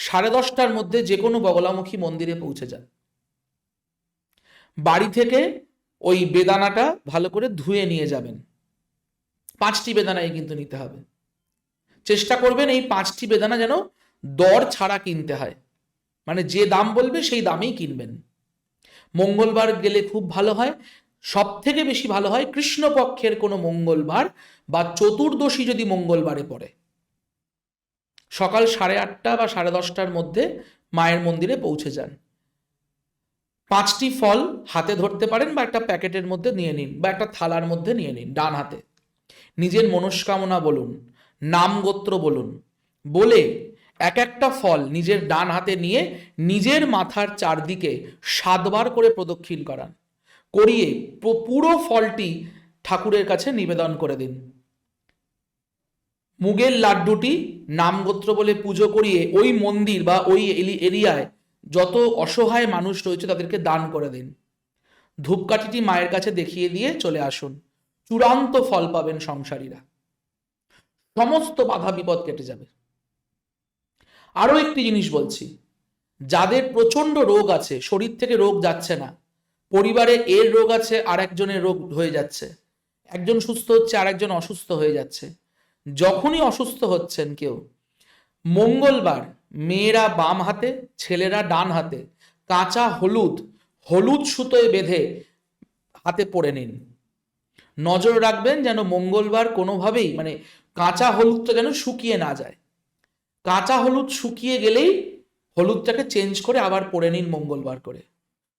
10:30টার মধ্যে যে কোনো বগলামুখী মন্দিরে পৌঁছে যান। বাড়ি থেকে ওই বেদানাটা ভালো করে ধুয়ে নিয়ে যাবেন। 5টি বেদানাই কিন্তু নিতে হবে। চেষ্টা করবেন এই 5টি বেদানা যেন দর ছাড়া কিনতে হয়, মানে যে দাম বলবে সেই দামেই কিনবেন। মঙ্গলবার গেলে খুব ভালো হয়, সব থেকে বেশি ভালো হয় কৃষ্ণপক্ষের কোনো মঙ্গলবার বা চতুর্দশী যদি মঙ্গলবারে পড়ে, সকাল 8:30 বা 10:30টার মধ্যে মায়ের মন্দিরে পৌঁছে যান। 5টি ফল হাতে ধরতে পারেন বা একটা প্যাকেটের মধ্যে নিয়ে নিন বা একটা থালার মধ্যে নিয়ে নিন ডান হাতে। নিজের মনস্কামনা বলুন, নাম গোত্র বলুন, বলে এক একটা ফল নিজের ডান হাতে নিয়ে নিজের মাথার চারদিকে 7 বার করে প্রদক্ষিণ করান, করিয়ে পুরো ফলটি ঠাকুরের কাছে নিবেদন করে দিন। মুগের লাড্ডুটি নাম গোত্র বলে পুজো করিয়ে ওই মন্দির বা ওই এরিয়ায় যত অসহায় মানুষ রয়েছে তাদেরকে দান করে দিন। ধূপকাঠিটি মায়ের কাছে দেখিয়ে দিয়ে চলে আসুন। চূড়ান্ত ফল পাবেন সংসারীরা, সমস্ত বাধা বিপদ কেটে যাবে। আরো একটি জিনিস বলছি, যাদের প্রচন্ড রোগ আছে, শরীর থেকে রোগ যাচ্ছে না, পরিবারে এর রোগ আছে আর একজনের রোগ হয়ে যাচ্ছে, একজন সুস্থ হচ্ছে আর একজন অসুস্থ হয়ে যাচ্ছে, যখনই অসুস্থ হচ্ছেন কেউ, মঙ্গলবার মেয়েরা বাম হাতে ছেলেরা ডান হাতে কাঁচা হলুদ হলুদ সুতোয় বেঁধে হাতে পরে নিন। নজর রাখবেন যেন মঙ্গলবার কোনোভাবেই মানে কাঁচা হলুদটা যেন শুকিয়ে না যায়। কাঁচা হলুদ শুকিয়ে গেলেই হলুদটাকে চেঞ্জ করে আবার পরে নিন মঙ্গলবার করে,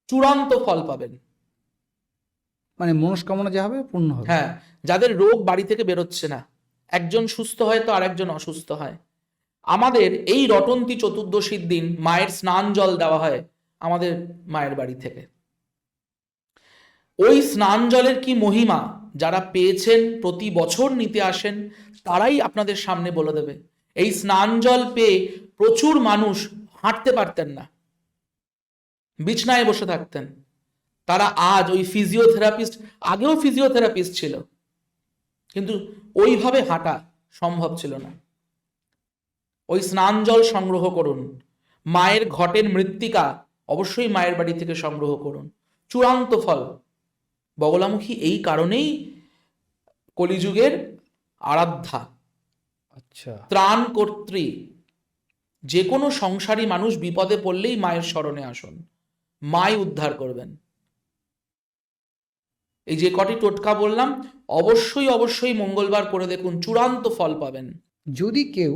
চূড়ান্ত ফল পাবেন। মানে মনস্কামনা যা হবে পূর্ণ হবে। হ্যাঁ, যাদের রোগ বাড়ি থেকে বেরোচ্ছে না, একজন সুস্থ হয় তো আরেকজন অসুস্থ হয়। আমাদের এই রটন্তী চতুর্দশীর দিন মায়ের স্নান জল দেওয়া হয় আমাদের মায়ের বাড়ি থেকে। ওই স্নান জলের কি মহিমা যারা পেয়েছেন, প্রতি বছর নিতে আসেন, তারাই আপনাদের সামনে বলে দেবে। এই স্নান জল পেয়ে প্রচুর মানুষ হাঁটতে পারতেন না, বিছনায় বসে থাকতেন, তারা আজ ওই ফিজিওথেরাপিস্ট, আগেও ফিজিওথেরাপিস্ট ছিল, কিন্তু ওইভাবে হাঁটা সম্ভব ছিল না। ওই স্নান জল সংগ্রহ করুন। মায়ের ঘটের মৃত্তিকা অবশ্যই মায়ের বাড়ি থেকে সংগ্রহ করুন, চূড়ান্ত ফল। বগলামুখী এই কারণেই কলিযুগের আরাধ্যা, আচ্ছা, ত্রাণকর্ত্রী। যে কোনো সংসারী মানুষ বিপদে পড়লেই মায়ের শরণে আসুন, মাই উদ্ধার করবেন। এই যে কটি টোটকা বললাম অবশ্যই অবশ্যই মঙ্গলবার করে দেখুন, চূড়ান্ত ফল পাবেন। যদি কেউ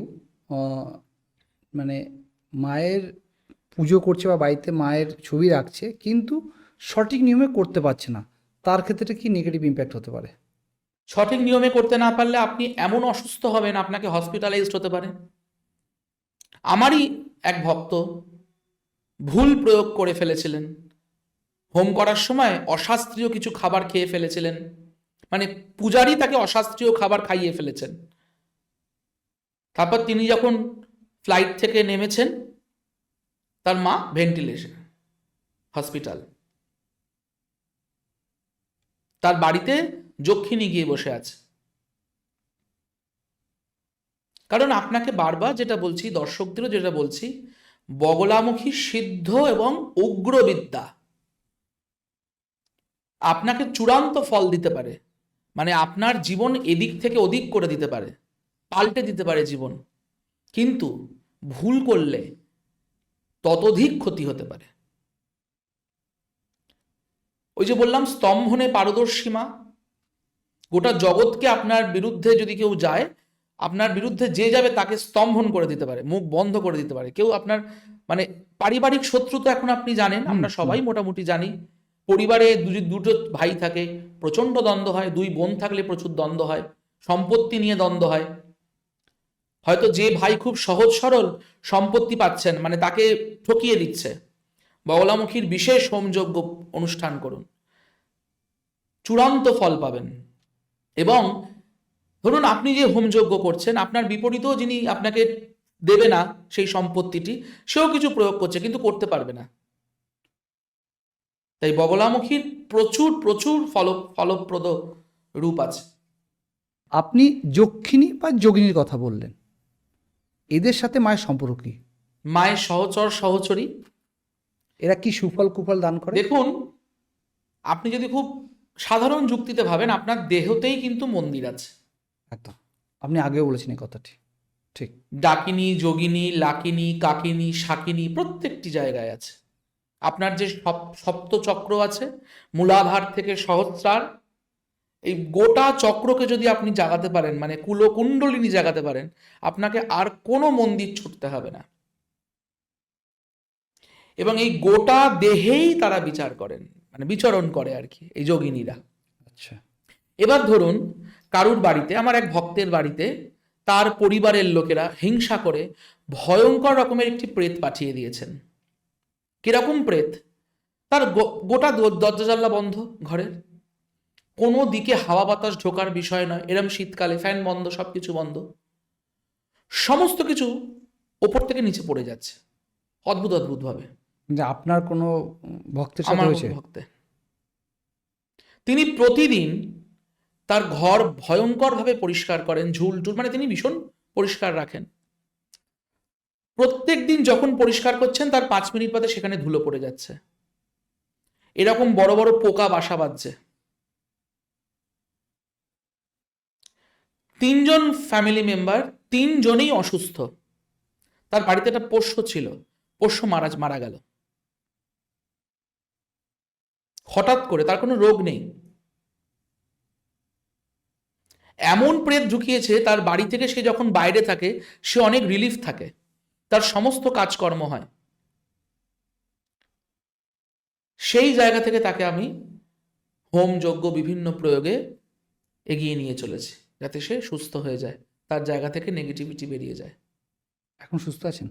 মানে মায়ের পুজো করছে বা বাড়িতে মায়ের ছবি রাখছে কিন্তু সঠিক নিয়মে করতে পারছে না, তার ক্ষেত্রে কি নেগেটিভ ইম্প্যাক্ট হতে পারে? সঠিক নিয়মে করতে না পারলে আপনি এমন অসুস্থ হবেন, আপনাকে হসপিটালাইজড হতে পারে। আমারই এক ভক্ত ভুল প্রয়োগ করে ফেলেছিলেন, হোম করার সময় অশাস্ত্রীয় কিছু খাবার খেয়ে ফেলেছিলেন, মানে পূজারী তাকে অশাস্ত্রীয় খাবার খাইয়ে ফেলেছেন। তারপর তিনি যখন ফ্লাইট থেকে নেমেছেন, তার মা ভেন্টিলেশন, হসপিটাল। তার বাড়িতে যক্ষিণী গিয়ে বসে আছে। কারণ আপনাকে বারবার যেটা বলছি, দর্শকদেরও যেটা বলছি, বগলামুখী সিদ্ধ এবং উগ্রবিদ্যা আপনাকে চূড়ান্ত ফল দিতে পারে, মানে আপনার জীবন এদিক থেকে ওদিক করে দিতে পারে, পাল্টে দিতে পারে জীবন। কিন্তু ভুল করলে ততোধিক ক্ষতি হতে পারে। ওই যে বললাম, স্তম্ভনে পারদর্শিমা, গোটা জগৎকে আপনার বিরুদ্ধে যদি কেউ যায়, আপনার বিরুদ্ধে যে যাবে তাকে স্তম্ভন করে দিতে পারে, মুখ বন্ধ করে দিতে পারে। কেউ আপনার মানে পারিবারিক শত্রু তো এখন আপনি জানেন, আমরা সবাই মোটামুটি জানি। পরিবারে দুটো ভাই থাকে, প্রচন্ড দ্বন্দ্ব হয়। দুই বোন থাকলে প্রচুর দ্বন্দ্ব হয়, সম্পত্তি নিয়ে দ্বন্দ্ব হয়। হয়তো যে ভাই খুব সহজ সরল, সম্পত্তি পাচ্ছেন, মানে তাকে ঠকিয়ে দিচ্ছে। বগলামুখীর বিশেষ হোমযজ্ঞ অনুষ্ঠান করুন, চূড়ান্ত ফল পাবেন। এবং ধরুন আপনি যে হোমযজ্ঞ করছেন, আপনার বিপরীতেও যিনি আপনাকে দেবে না সেই সম্পত্তিটি, সেও কিছু প্রয়োগ করছে কিন্তু করতে পারবে না। তাই বগলামুখীর প্রচুর প্রচুর ফলপ্রদ রূপ আছে। আপনি যক্ষিণী বা যোগিনীর কথা বললেন, এদের সাথে মায়ের সম্পর্ক কি? মায়ের সহচর সহচরী। এরা কি সুফল কুফল দান করে? দেখুন, আপনি যদি খুব সাধারণ যুক্তিতে ভাবেন, আপনার দেহতেই কিন্তু মন্দির আছে। একদম, আপনি আগেও বলেছেন এই কথাটি, ঠিক। ডাকিনী, যোগিনী, লাকিনী, কাকিনী, শাকিনী প্রত্যেকটি জায়গায় আছে। আপনার যে সপ্ত চক্র আছে, মূলাধার থেকে সহস্রার, এই গোটা চক্রকে যদি আপনি জাগাতে পারেন, মানে কুলকুণ্ডলিনী জাগাতে পারেন, আপনাকে আর কোনো মন্দির ছুটতে হবে না। এবং এই গোটা দেহেই তারা বিচার করেন, মানে বিচরণ করে আর কি, এই যোগিনীরা। আচ্ছা। এবার ধরুন কারুর বাড়িতে, আমার এক ভক্তের বাড়িতে তার পরিবারের লোকেরা হিংসা করে ভয়ঙ্কর রকমের একটি প্রেত পাঠিয়ে দিয়েছেন। কিরকম প্রেত? তার গোটা দরজা জানলা বন্ধ, ঘরের কোনো দিকে হাওয়া বাতাস ঢোকার বিষয় নয়, এরম শীতকালে ফ্যান বন্ধ, সবকিছু বন্ধ, সমস্ত কিছু ওপর থেকে নিচে পড়ে যাচ্ছে অদ্ভুত অদ্ভুত ভাবে। যে আপনার কোনো ভক্তের সাথে আমার হয়েছে? ভক্তে, তিনি প্রতিদিন তার ঘর ভয়ঙ্কর ভাবে পরিষ্কার করেন, ঝুল টুল, মানে তিনি ভীষণ পরিষ্কার রাখেন। প্রত্যেক দিন যখন পরিষ্কার করছেন, তার 5 মিনিট বাদে সেখানে ধুলো পড়ে যাচ্ছে, এরকম বড় বড় পোকা বাসা বাঁধছে। 3 জন ফ্যামিলি মেম্বার, 3 জনেই অসুস্থ। তার বাড়িতে একটা পোষ্য ছিল, পোষ্য মারা গেল হঠাৎ করে, তার কোনো রোগ নেই। এমন প্রেত ঢুকিয়েছে তার বাড়ি থেকে, সে যখন বাইরে থাকে সে অনেক রিলিফ থাকে, তার সমস্ত কাজকর্ম হয়। সেই জায়গা থেকে তাকে আমি হোম যজ্ঞ বিভিন্ন প্রয়োগে এগিয়ে নিয়ে চলেছি, যাতে সে সুস্থ হয়ে যায়, তার জায়গা থেকে নেগেটিভিটি বেরিয়ে যায়। এখন সুস্থ আছেন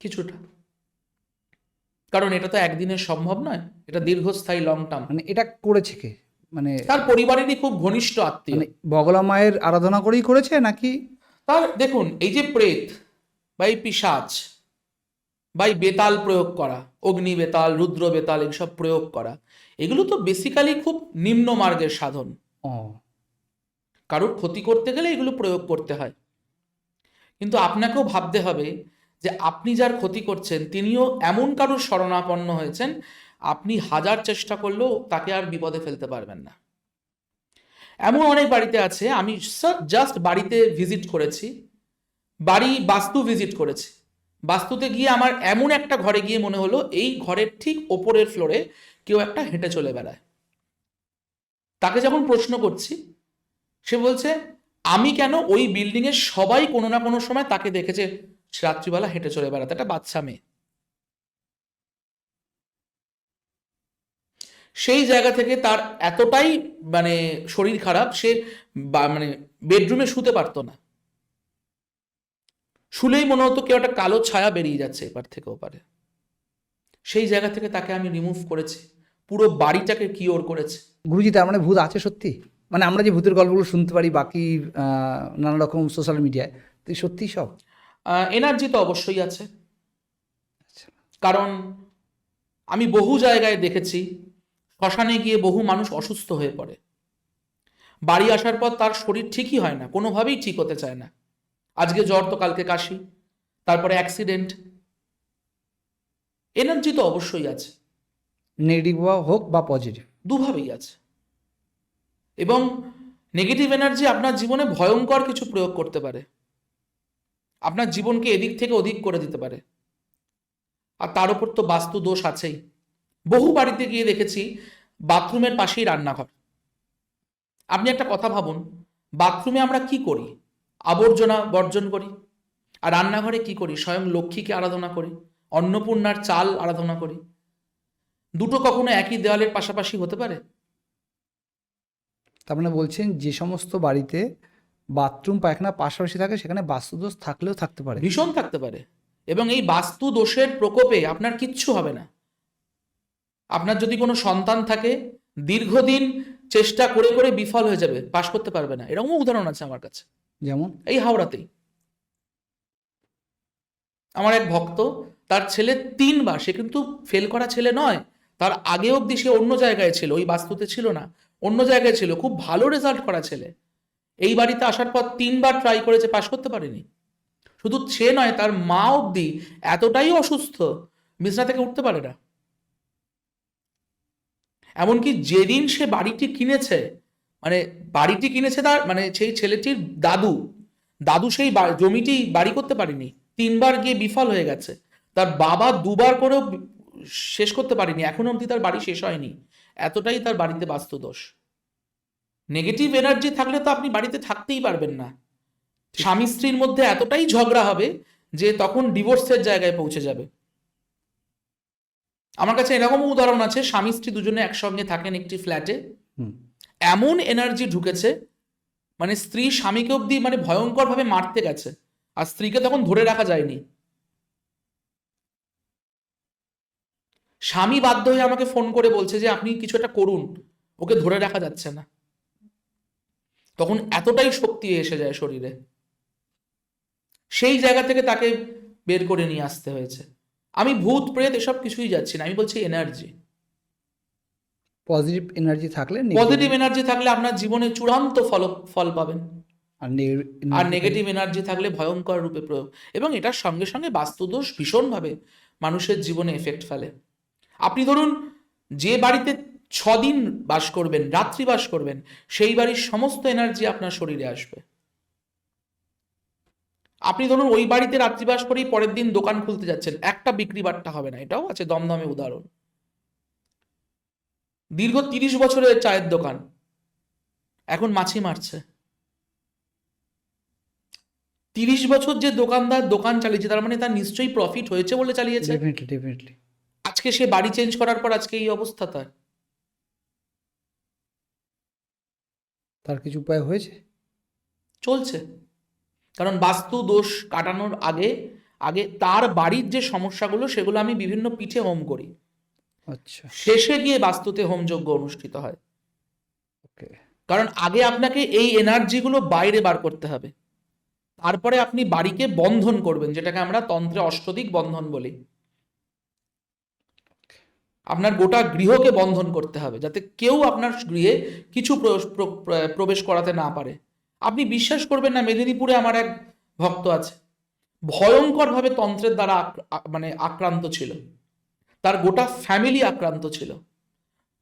কিছুটা, কারণ এটা তো একদিনের সম্ভব নয়, এটা দীর্ঘস্থায়ী, লং টার্ম। মানে এটা করেছে কে? মানে তার পরিবারেরই খুব ঘনিষ্ঠ আত্মীয়। মানে বগলা মায়ের আরাধনা করেই করেছে নাকি? তার দেখুন, এই যে প্রেত বা এই পিশাচ বা এই বেতাল প্রয়োগ করা, অগ্নি বেতাল, রুদ্র বেতাল, এইসব প্রয়োগ করা, এগুলো তো বেসিক্যালি খুব নিম্ন মার্গের সাধন। ও, কারোর ক্ষতি করতে গেলে এগুলো প্রয়োগ করতে হয়। কিন্তু আপনাকেও ভাবতে হবে যে আপনি যার ক্ষতি করছেন তিনিও এমন কারোর শরণাপন্ন হয়েছেন, আপনি হাজার চেষ্টা করলেও তাকে আর বিপদে ফেলতে পারবেন না। এমন অনেক বাড়িতে আছে, আমি জাস্ট বাড়িতে ভিজিট করেছি, বাড়ি বাস্তু ভিজিট করেছি, বাস্তুতে গিয়ে আমার এমন একটা ঘরে গিয়ে মনে হলো এই ঘরের ঠিক ওপরের ফ্লোরে কেউ একটা হেঁটে চলে বেড়ায়। তাকে যখন প্রশ্ন করছি, সে বলছে আমি কেন, ওই বিল্ডিং এর সবাই কোনো না কোনো সময় তাকে দেখেছে রাত্রিবেলা হেঁটে চলে বেড়াতে, একটা বাচ্চা মেয়ে। সেই জায়গা থেকে তার এতটাই মানে শরীর খারাপ, সে মানে বেডরুমে শুতে পারতো না। শুলেই মনে হতো কেউ একটা কালো ছায়া বেরিয়ে যাচ্ছে এপার থেকে ওপারে। সেই জায়গা থেকে তাকে আমি রিমুভ করেছি, পুরো বাড়িটাকে কিওর করেছে। গুরুজি, তার মানে ভূত আছে সত্যি? মানে আমরা যে ভূতের গল্পগুলো শুনতে পারি বাকি নানা রকম সোশ্যাল মিডিয়ায়, তো সত্যি সব? এনার্জি তো অবশ্যই আছে, কারণ আমি বহু জায়গায় দেখেছি শ্মশানে গিয়ে বহু মানুষ অসুস্থ হয়ে পড়ে, বাড়ি আসার পর তার শরীর ঠিকই হয় না, কোনোভাবেই ঠিক হতে চায় না। আজকে জ্বর তো কালকে কাশি, তারপরে অ্যাক্সিডেন্ট। এনার্জি তো অবশ্যই আছে, নেগেটিভ হোক বা পজিটিভ, দুভাবেই আছে। এবং নেগেটিভ এনার্জি আপনার জীবনে ভয়ঙ্কর কিছু প্রয়োগ করতে পারে, আপনার জীবনকে এদিক থেকে ওদিক করে দিতে পারে। আর তার উপর তো বাস্তু দোষ আছেই। বহু বাড়িতে গিয়ে দেখেছি বাথরুমের পাশেই রান্নাঘর। আপনি একটা কথা ভাবুন, বাথরুমে আমরা কি করি? আবর্জনা বর্জন করি। আর রান্নাঘরে কি করি? স্বয়ং লক্ষ্মীকে আরাধনা করি, অন্নপূর্ণার চাল আরাধনা করি। দুটো কখনো একই দেওয়ালের পাশাপাশি হতে পারে? তার মানে বলছেন যে সমস্ত বাড়িতে বাথরুম পায়খানা পাশাপাশি থাকে সেখানে বাস্তুদোষ থাকলেও থাকতে পারে? ভীষণ থাকতে পারে। এবং এই বাস্তু দোষের প্রকোপে আপনার কিচ্ছু হবে না। আপনার যদি কোনো সন্তান থাকে, দীর্ঘদিন চেষ্টা করে করে বিফল হয়ে যাবে, পাশ করতে পারবে না। এরকমও উদাহরণ আছে আমার কাছে। যেমন? এই হাওড়াতেই আমার এক ভক্ত, তার ছেলে 3বার, সে কিন্তু ফেল করা ছেলে নয়, তার আগে অবধি সে অন্য জায়গায় ছিল, ওই বাস্তুতে ছিল না, অন্য জায়গায় ছিল, খুব ভালো রেজাল্ট করা ছেলে। এই বাড়িতে আসার পর 3বার ট্রাই করেছে, পাশ করতে পারেনি। শুধু সে নয়, তার মা অবধি এতটাই অসুস্থ, বিছনা থেকে উঠতে পারে না। এমনকি যেদিন সে বাড়িটি কিনেছে, মানে বাড়িটি কিনেছে তার মানে সেই ছেলেটির দাদু, দাদু সেই জমিটি বাড়ি করতে পারেনি, 3বার গিয়ে বিফল হয়ে গেছে। তার বাবা 2বার করেও শেষ করতে পারেনি, এখনো অবধি তার বাড়ি শেষ হয়নি। এতটাই তার বাড়িতে বাস্তু দোষ। নেগেটিভ এনার্জি থাকলে তো আপনি বাড়িতে থাকতেই পারবেন না। স্বামী স্ত্রীর মধ্যে এতটাই ঝগড়া হবে যে তখন ডিভোর্সের জায়গায় পৌঁছে যাবে। আমার কাছে এরকমও উদাহরণ আছে, স্বামী স্ত্রী দুজনে একসঙ্গে থাকেন একটি ফ্ল্যাটে, এমন এনার্জি ঢুকেছে, মানে স্ত্রী স্বামীকে অবধি মানে ভয়ঙ্কর ভাবে মারতে গেছে, আর স্ত্রীকে তখন ধরে রাখা যায়নি। স্বামী বাধ্য হয়ে আমাকে ফোন করে বলছে যে আপনি কিছু একটা করুন, ওকে ধরে রাখা যাচ্ছে না। তখন এতটাই শক্তি এসে যায় শরীরে, সেই জায়গা থেকে তাকে বের করে নিয়ে আসতে হয়েছে। আমি ভূত প্রেত এসব কিছুই যাচ্ছি না, আমি বলছি এনার্জি। পজিটিভ এনার্জি থাকলে পজিটিভ এনার্জি থাকলে আপনার জীবনে চূড়ান্ত ফল পাবেন, আর নেগেটিভ এনার্জি থাকলে ভয়ঙ্কর রূপে প্রয়োগ। এবং এটার সঙ্গে সঙ্গে বাস্তুদোষ ভীষণভাবে মানুষের জীবনে এফেক্ট ফেলে। আপনি ধরুন যে বাড়িতে 6 দিন বাস করবেন, রাত্রি বাস করবেন, সেই বাড়ির সমস্ত এনার্জি আপনার শরীরে আসবে। আপনি ধরুন ওই বাড়িতে রাত্রিবাস করেই পরের দিন দোকান খুলতে যাচ্ছেন, একটা বিক্রি বাট্টা হবে না, এটাও আছে দমদমে উদাহরণ। দীর্ঘ 30 বছরের চায়ের দোকান, এখন মাছি মারছে। 30 বছর যে দোকানদার দোকান চালিয়েছে, তার মানে তার নিশ্চয়ই প্রফিট হয়েছে বলে চালিয়েছে। ডেফিনেটলি। আজকে সে বাড়ি চেঞ্জ করার পর আজকে এই অবস্থা তার কিছু উপায় হয়েছে? চলছে। কারণ বাস্তু দোষ কাটানোর আগে আগে তার বাড়ির যে সমস্যাগুলো সেগুলো আমি বিভিন্ন পীঠে হোম করি, আচ্ছা, শেষে গিয়ে বাস্তুতে হোমযজ্ঞ অনুষ্ঠিত হয়। ওকে। কারণ আগে আপনাকে এই এনার্জিগুলো বাইরে বার করতে হবে, তারপরে আপনি বাড়িকে বন্ধন করবেন, যেটাকে আমরা তন্ত্রে অষ্টদিক বন্ধন বলি। আপনার গোটা গৃহকে বন্ধন করতে হবে, যাতে কেউ আপনার গৃহে কিছু প্রবেশ করাতে না পারে। আপনি বিশ্বাস করবেন না, মেদিনীপুরে আমার এক ভক্ত আছে, ভয়ঙ্করভাবে তন্ত্রের দ্বারা মানে আক্রান্ত ছিল, তার গোটা ফ্যামিলি আক্রান্ত ছিল।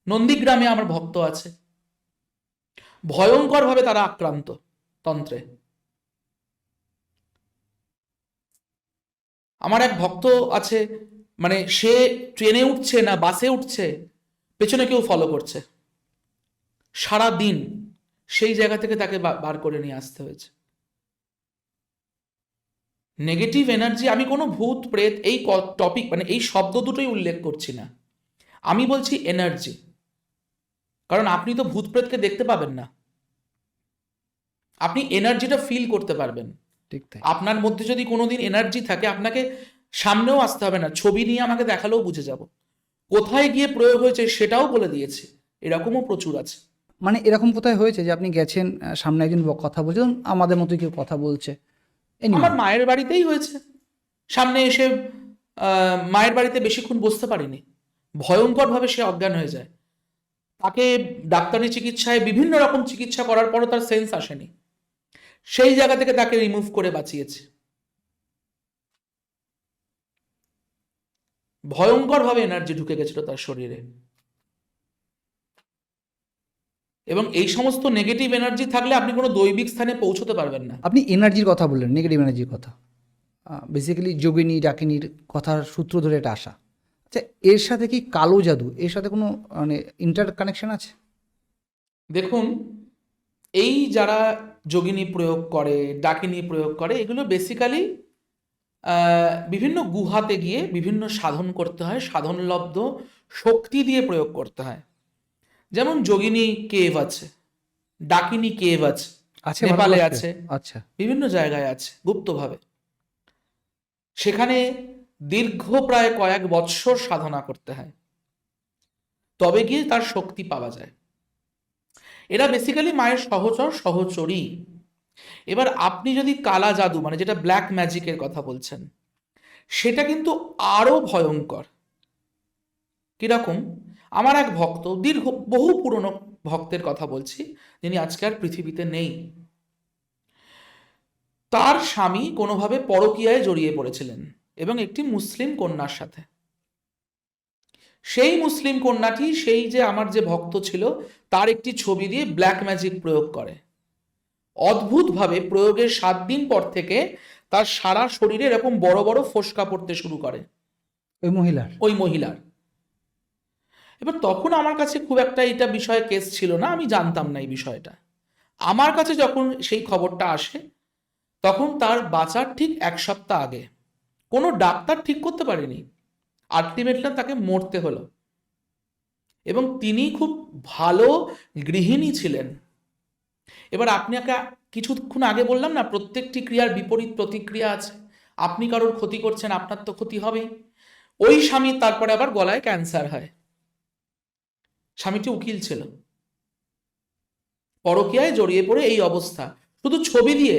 নন্দীগ্রামে আমার ভক্ত আছে, ভয়ঙ্করভাবে তারা আক্রান্ত তন্ত্রে। আমার এক ভক্ত আছে, মানে সে ট্রেনে উঠছে না বাসে উঠছে, পেছনে কেউ ফলো করছে সারা দিন, সেই জায়গা থেকে তাকে বার করে নিয়ে আসতে হয়েছে। নেগেটিভ এনার্জি, আমি কোনো ভূত প্রেত এই টপিক মানে এই শব্দ দুটোই উল্লেখ করছি না, আমি বলছি এনার্জি। কারণ আপনি তো ভূত প্রেতকে দেখতে পাবেন না, আপনি এনার্জিটা ফিল করতে পারবেন। ঠিক তাই। আপনার মধ্যে যদি কোনোদিন এনার্জি থাকে, আপনাকে সামনেও আসতে হবে না, ছবি নিয়ে আমাকে দেখালেও বুঝে যাব। কোথায় গিয়ে প্রয়োগ হয়েছে সেটাও বলে দিয়েছি, এরকমও প্রচুর আছে। মানে এরকম কোথায় হয়েছে যে আপনি গেছেন, সামনে একজন কথা বলছেন, আমাদের মতো কেউ কথা বলছে? আমার মায়ের বাড়িতেই হয়েছে, সামনে এসে মায়ের বাড়িতে বেশিক্ষণ বসতে পারিনি, ভয়ঙ্করভাবে সে অজ্ঞান হয়ে যায়। তাকে ডাক্তারি চিকিৎসায় বিভিন্ন রকম চিকিৎসা করার পরও তার সেন্স আসেনি, সেই জায়গা থেকে তাকে রিমুভ করে বাঁচিয়েছে। ভয়ঙ্করভাবে এনার্জি ঢুকে গেছিল তার শরীরে, এবং এই সমস্ত নেগেটিভ এনার্জি থাকলে আপনি কোনো দৈবিক স্থানে পৌঁছতে পারবেন না। আপনি এনার্জির কথা বললেন, নেগেটিভ এনার্জির কথা, বেসিক্যালি যোগিনী ডাকিনীর কথার সূত্র ধরে এটা আসা। আচ্ছা, এর সাথে কি কালো জাদু, এর সাথে কোনো মানে ইন্টার কানেকশন আছে? দেখুন, এই যারা যোগিনী প্রয়োগ করে, ডাকিনী প্রয়োগ করে, এগুলো বেসিক্যালি বিভিন্ন গুহাতে গিয়ে বিভিন্ন সাধন করতে হয়, সাধনলব্ধ শক্তি দিয়ে প্রয়োগ করতে হয়। যেমন যোগিনী কেভ আছে, ডাকিনী কেভ আছে, আছে নেপালে ভারতবর্ষে? আছে, আচ্ছা। বিভিন্ন জায়গায় আছে গুপ্তভাবে। সেখানে দীর্ঘ প্রায় কয়েক বৎসর সাধনা করতে হয়, তবে গিয়ে তার শক্তি পাওয়া যায়। এরা বেসিক্যালি মায়ের সহচর, সহচরী। এবার আপনি যদি কালা জাদু, মানে যেটা ব্ল্যাক ম্যাজিকের কথা বলছেন, সেটা কিন্তু আরো ভয়ঙ্কর। কিরকম? আমার এক ভক্ত, বহু পুরনো ভক্তের কথা বলছি, যিনি আজকে আর পৃথিবীতে নেই। তার স্বামী কোনোভাবে পরকীয়ায় জড়িয়ে পড়েছিলেন এবং একটি মুসলিম কন্যার সাথে। সেই মুসলিম কন্যাটি সেই যে আমার যে ভক্ত ছিল তার একটি ছবি দিয়ে ব্ল্যাক ম্যাজিক প্রয়োগ করে। অদ্ভুতভাবে প্রয়োগের 7 দিন পর থেকে তার সারা শরীরে এরকম বড় বড় ফোসকা পড়তে শুরু করে, ওই মহিলার। এবার তখন আমার কাছে খুব একটা এটা বিষয়ে কেস ছিল না, আমি জানতাম না এই বিষয়টা। আমার কাছে যখন সেই খবরটা আসে, তখন তার বাঁচার ঠিক 1 সপ্তাহ আগে, কোনো ডাক্তার ঠিক করতে পারেনি, আলটিমেটলি তাকে মরতে হলো। এবং তিনি খুব ভালো গৃহিণী ছিলেন। এবার আপনাকে কিছুক্ষণ আগে বললাম না, প্রত্যেকটি ক্রিয়ার বিপরীত প্রতিক্রিয়া আছে। আপনি কারোর ক্ষতি করছেন, আপনার তো ক্ষতি হবেই। ওই স্বামীর তারপরে আবার গলায় ক্যান্সার হয়। স্বামীটি উকিল ছিল, পরকীয়ায় জড়িয়ে পড়ে এই অবস্থা, শুধু ছবি দিয়ে।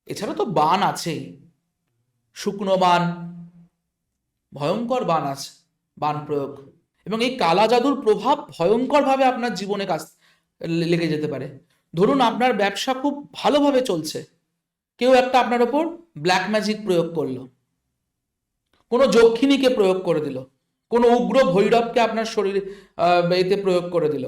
এছাড়া তো বান আছেই, শুকনো বান, ভয়ঙ্কর বান আছে, বান প্রয়োগ। এবং এই কালা জাদুর প্রভাব ভয়ঙ্করভাবে আপনার জীবনে লেগে যেতে পারে। ধরুন আপনার ব্যবসা খুব ভালোভাবে চলছে, কেউ একটা আপনার ওপর ব্ল্যাক ম্যাজিক প্রয়োগ করলো, কোনো যক্ষিণীকে প্রয়োগ করে দিল, কোনো উগ্র ভৈরবকে আপনার শরীরে এতে প্রয়োগ করে দিল,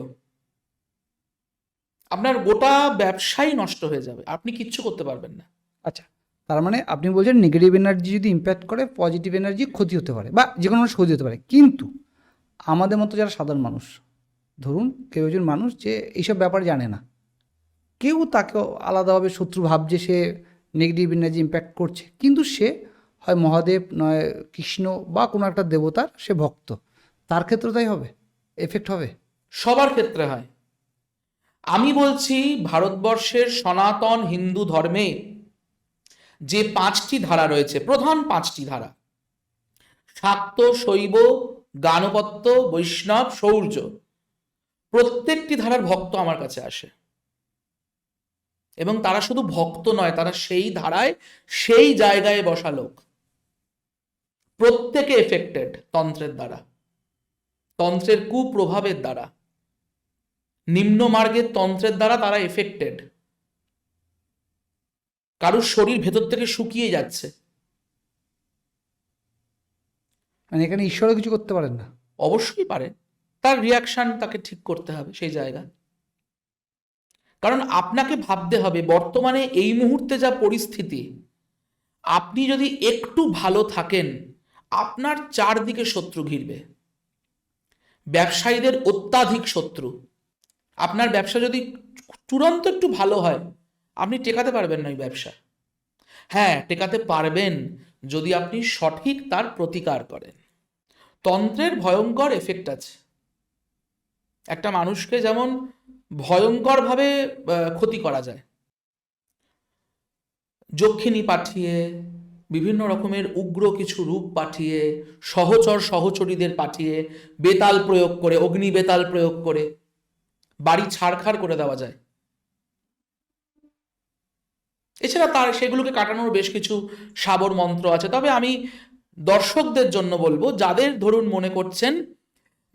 আপনার গোটা ব্যবসাই নষ্ট হয়ে যাবে, আপনি কিচ্ছু করতে পারবেন না। আচ্ছা, তার মানে আপনি বলছেন নেগেটিভ এনার্জি যদি ইম্প্যাক্ট করে, পজিটিভ এনার্জি ক্ষতি হতে পারে, বা যে কোনো মানুষ ক্ষতি হতে পারে। কিন্তু আমাদের মতো যারা সাধারণ মানুষ, ধরুন কেউ একজন মানুষ যে এইসব ব্যাপারে জানে না, কেউ তাকে আলাদাভাবে শত্রু ভাবছে, সে নেগেটিভ এনার্জি ইম্প্যাক্ট করছে, কিন্তু সে হয় মহাদেব নয় কৃষ্ণ বা কোনো একটা দেবতার সে ভক্ত, তার ক্ষেত্রে তাই হবে, এফেক্ট হবে? সবার ক্ষেত্রে হয়। আমি বলছি, ভারতবর্ষের সনাতন হিন্দু ধর্মে যে 5টি ধারা রয়েছে, প্রধান 5টি ধারা, শাক্ত, শৈব, গানপত্য, বৈষ্ণব, শৌর্য, প্রত্যেকটি ধারার ভক্ত আমার কাছে আসে। এবং তারা শুধু ভক্ত নয়, তারা সেই ধারায় সেই জায়গায় বসা লোক। প্রত্যেকে এফেক্টেড তন্ত্রের দ্বারা, তন্ত্রের কুপ্রভাবের দ্বারা, নিম্ন মার্গের তন্ত্রের দ্বারা তারা এফেক্টেড। কারুর শরীর ভেতর থেকে শুকিয়ে যাচ্ছে, মানে এখানে ঈশ্বরও কিছু করতে পারেন না? অবশ্যই পারে, তার রিয়াকশন তাকে ঠিক করতে হবে সেই জায়গা। কারণ আপনাকে ভাবতে হবে বর্তমানে এই মুহূর্তে যা পরিস্থিতি, আপনি যদি একটু ভালো থাকেন, আপনার চারদিকে শত্রু ঘিরবে। ব্যবসায়ীদের অত্যাধিক শত্রু। আপনার ব্যবসা যদি তুরন্ত একটু ভালো হয়, আপনি টেকাতে পারবেন না ওই ব্যবসা। হ্যাঁ, টেকাতে পারবেন যদি আপনি সঠিক তার প্রতিকার করেন। তন্ত্রের ভয়ঙ্কর এফেক্ট আছে। একটা মানুষকে যেমন ভয়ঙ্করভাবে ক্ষতি করা যায়, যক্ষিণী পাঠিয়ে, বিভিন্ন রকমের উগ্র কিছু রূপ পাঠিয়ে, সহচর সহচরীদের পাঠিয়ে, বেতাল প্রয়োগ করে, অগ্নি বেতাল প্রয়োগ করে বাড়ি ছাড়খাড় করে দেওয়া যায়। এছাড়া তার সেগুলোকে কাটানোর বেশ কিছু সাবর মন্ত্র আছে। তবে আমি দর্শকদের জন্য বলবো, যাদের ধরুন মনে করছেন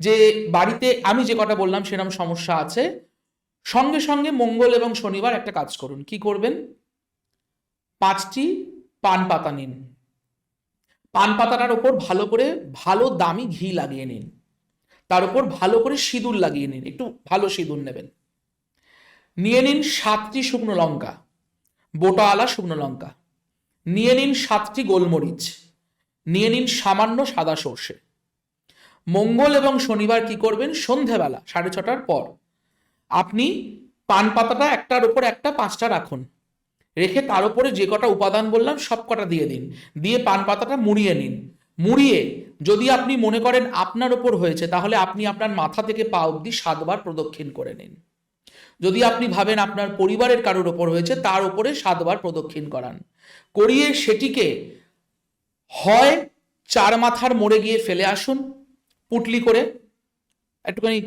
যে বাড়িতে আমি যে কটা বললাম সেরকম সমস্যা আছে, সঙ্গে সঙ্গে মঙ্গল এবং শনিবার একটা কাজ করুন। কি করবেন? 5টি পান পাতা নিন, পান পাতাটার ওপর ভালো করে ভালো দামি ঘি লাগিয়ে নিন, তার উপর ভালো করে সিঁদুর লাগিয়ে নিন, একটু ভালো সিঁদুর নেবেন। নিয়ে নিন 7টি শুকনো লঙ্কা, বোটাওয়ালা শুকনো লঙ্কা। নিয়ে নিন 7টি গোলমরিচ। নিয়ে নিন সামান্য সাদা সর্ষে। মঙ্গল এবং শনিবার কি করবেন? সন্ধেবেলা 6:30টার পর আপনি পান পাতাটা একটার উপর একটা 5টা রাখুন, রেখে তার উপরে যে কটা উপাদান বললাম সব কটা দিয়ে দিন, দিয়ে পান পাতাটা মুড়িয়ে নিন। মুড়িয়ে যদি আপনি মনে করেন আপনার ওপর হয়েছে, তাহলে আপনি আপনার মাথা থেকে পা অবধি 7 বার প্রদক্ষিণ করে নিন। যদি আপনি ভাবেন আপনার পরিবারের কারোর ওপর হয়েছে, তার উপরে 7 বার প্রদক্ষিণ করান। করিয়ে সেটিকে হয় 4 মাথার মোড়ে গিয়ে ফেলে আসুন, পুটলি করে একটুখানি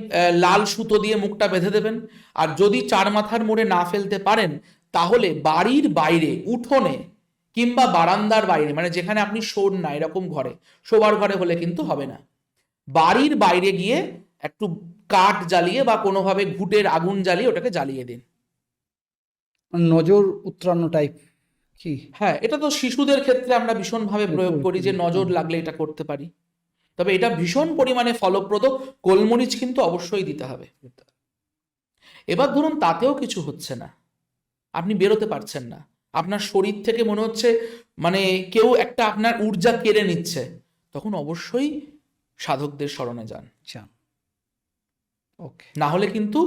লাল সুতো দিয়ে মুখটা বেঁধে দেবেন। আর যদি 4 মাথার মোড়ে না ফেলতে পারেন, তাহলে বাড়ির বাইরে উঠোনে কিংবা বারান্দার বাইরে, মানে যেখানে আপনি শোন না এরকম ঘরে, শোবার ঘরে হলে কিন্তু হবে না, বাড়ির বাইরে গিয়ে একটু কাঠ জ্বালিয়ে বা কোনোভাবে ঘুঁটের আগুন জ্বালিয়ে ওটাকে জ্বালিয়ে দিন। নজর উত্তরান্ন টাইপ কি? হ্যাঁ, এটা তো শিশুদের ক্ষেত্রে আমরা ভীষণভাবে প্রয়োগ করি, যে নজর লাগলে এটা করতে পারি। তবে এটা ভীষণ পরিমাণে ফলপ্রদ। গোলমরিচ কিন্তু অবশ্যই দিতে হবে। এবার ধরুন তাতেও কিছু হচ্ছে না, আপনি বেরোতে পারছেন না, আপনার শরীর থেকে মনে হচ্ছে মানে কেউ একটা আপনার ঊর্জা কেড়ে নিচ্ছে, তখন অবশ্যই সাধকদের শরণে যান। আচ্ছা, ওকে। না হলে কিন্তু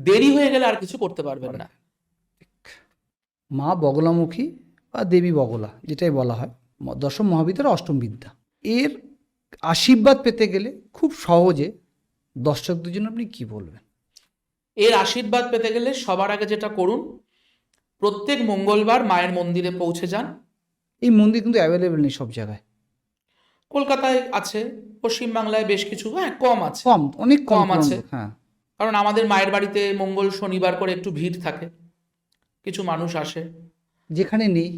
দেরি হয়ে গেলে আর কিছু করতে পারবেন না। মা বগলামুখী বা দেবী বগলা যেটাই বলা হয়, দশম মহাবিদ্যার অষ্টম বিদ্যা, এর আশীর্বাদ পেতে গেলে খুব সহজে দর্শকদের জন্য আপনি কি বলবেন? এর আশীর্বাদ পেতে গেলে সবার আগে যেটা করুন, প্রত্যেক মঙ্গলবার মায়ের মন্দিরে পৌঁছে যান। এই মন্দির কিন্তু অ্যাভেলেবেল নেই সব জায়গায়। কলকাতায় আছে, পশ্চিমবাংলায় বেশ কিছু, হ্যাঁ কম আছে, কম, অনেক কম কম আছে। হ্যাঁ, কারণ আমাদের মায়ের বাড়িতে মঙ্গল শনিবার করে একটু ভিড় থাকে, কিছু মানুষ আসে। যেখানে নেই।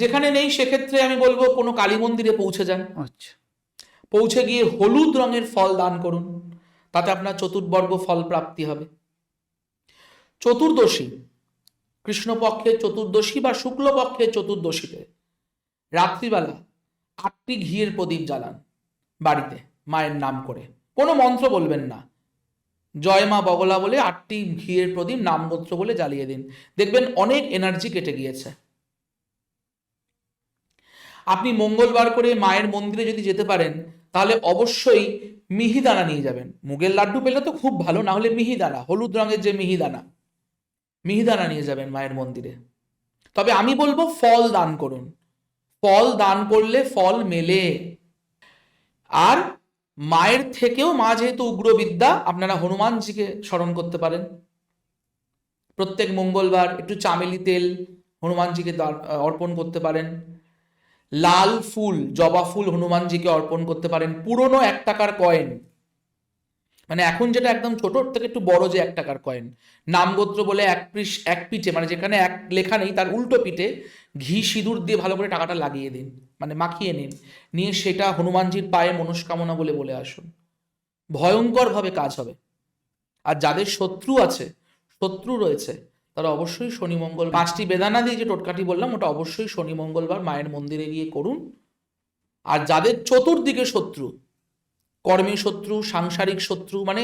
যেখানে নেই সেক্ষেত্রে আমি বলবো কোনো কালী মন্দিরে পৌঁছে যান। আচ্ছা, পৌঁছে গিয়ে হলুদ রঙের ফল দান করুন, তাতে আপনার চতুর্বর্গ ফল প্রাপ্তি হবে। চতুর্দশী, কৃষ্ণপক্ষের চতুর্দশী বা শুক্লপক্ষের চতুর্দশীতে রাত্রিবেলা 8টি ঘিয়ের প্রদীপ জ্বালান বাড়িতে মায়ের নাম করে। কোনো মন্ত্র বলবেন না, জয় মা বগলা বলে 8টি ঘিয়ের প্রদীপ নামগোত্র বলে জ্বালিয়ে দিন, দেখবেন অনেক এনার্জি কেটে গিয়েছে। আপনি মঙ্গলবার করে মায়ের মন্দিরে যদি যেতে পারেন, তাহলে অবশ্যই মিহিদানা নিয়ে যাবেন। মুগের লাড্ডু পেলে তো খুব ভালো, না হলে মিহিদানা, হলুদ রঙের যে মিহিদানা, মিহিদানা নিয়ে যাবেন মায়ের মন্দিরে। তবে আমি বলবো ফল দান করুন, ফল দান করলে ফল মেলে। আর মায়ের থেকেও, মা যেহেতু উগ্রবিদ্যা, আপনারা হনুমানজিকে স্মরণ করতে পারেন। প্রত্যেক মঙ্গলবার একটু চামেলি তেল হনুমানজিকে অর্পণ করতে পারেন। লাল ফুল, জবা ফুল হনুমানজিকে অর্পণ করতে পারেন। পুরনো 1 টাকার কয়েন, মানে এখন যেটা একদম ছোট থেকে একটু বড় যে 1 টাকার কয়েন, নামগোত্র বলে এক পিঠে, মানে যেখানে এক লেখা নেই তার উল্টো পিঠে ঘি সিঁদুর দিয়ে ভালো করে টাকাটা লাগিয়ে দিন, মানে মাখিয়ে নিন, নিয়ে সেটা হনুমানজির পায়ে মনস্কামনা বলে বলে আসুন। ভয়ঙ্করভাবে কাজ হবে। আর যাদের শত্রু আছে, শত্রু রয়েছে, তারা অবশ্যই শনি মঙ্গল 5টি বেদানা দিয়ে যে টোটকাটি বললাম, ওটা অবশ্যই শনি মঙ্গলবার মায়ের মন্দিরে গিয়ে করুন। আর যাদের চতুর্দিকে শত্রু, কর্মী শত্রু, সাংসারিক শত্রু, মানে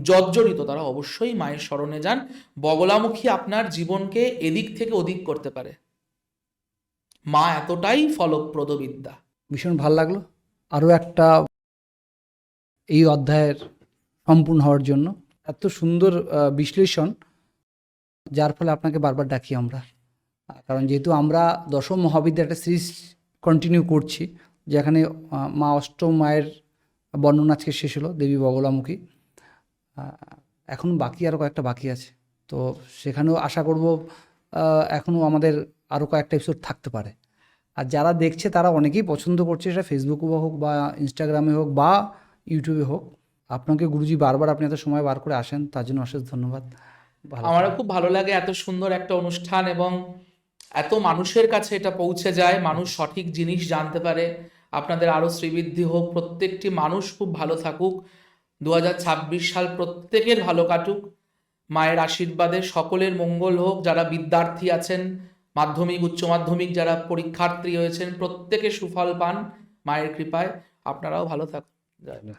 জর্জরিত, তারা অবশ্যই মায়ের শরণে যান। বগলামুখী আপনার জীবনকে এদিক থেকে ওদিক করতে পারে। মা এতটাই ফলপ্রদ বিদ্যা। ভীষণ ভালো লাগলো আরও একটা এই অধ্যায়ের সম্পূর্ণ হওয়ার জন্য। এত সুন্দর বিশ্লেষণ, যার ফলে আপনাকে বারবার ডাকি আমরা, কারণ যেহেতু আমরা দশম মহাবিদ্যার একটা সিরিজ কন্টিনিউ করছি, যেখানে মা অষ্টম মায়ের বর্ণনা আজকে শেষ হলো, দেবী বগলামুখী। এখন বাকি আরও কয়েকটা বাকি আছে, তো সেখানেও আশা করব এখনও আমাদের আরও কয়েকটা এপিসোড থাকতে পারে। আর যারা দেখছে তারা অনেকেই পছন্দ করছে, সেটা ফেসবুকে হোক বা ইনস্টাগ্রামে হোক বা ইউটিউবে হোক। আপনাকে গুরুজি বারবার আপনি এত সময় বার করে আসেন, তার জন্য অশেষ ধন্যবাদ। ভালো আমারও খুব ভালো লাগে এত সুন্দর একটা অনুষ্ঠান এবং এত মানুষের কাছে এটা পৌঁছে যায়, মানুষ সঠিক জিনিস জানতে পারে। আপনাদের আরও শ্রীবৃদ্ধি হোক, প্রত্যেকটি মানুষ খুব ভালো থাকুক, 2026 সাল প্রত্যেকের ভালো কাটুক, মায়ের আশীর্বাদে সকলের মঙ্গল হোক। যারা বিদ্যার্থী আছেন, মাধ্যমিক উচ্চ মাধ্যমিক যারা পরীক্ষার্থী হয়েছেন, প্রত্যেকে সুফল পান মায়ের কৃপায়। আপনারাও ভালো থাকুন। জয় মা।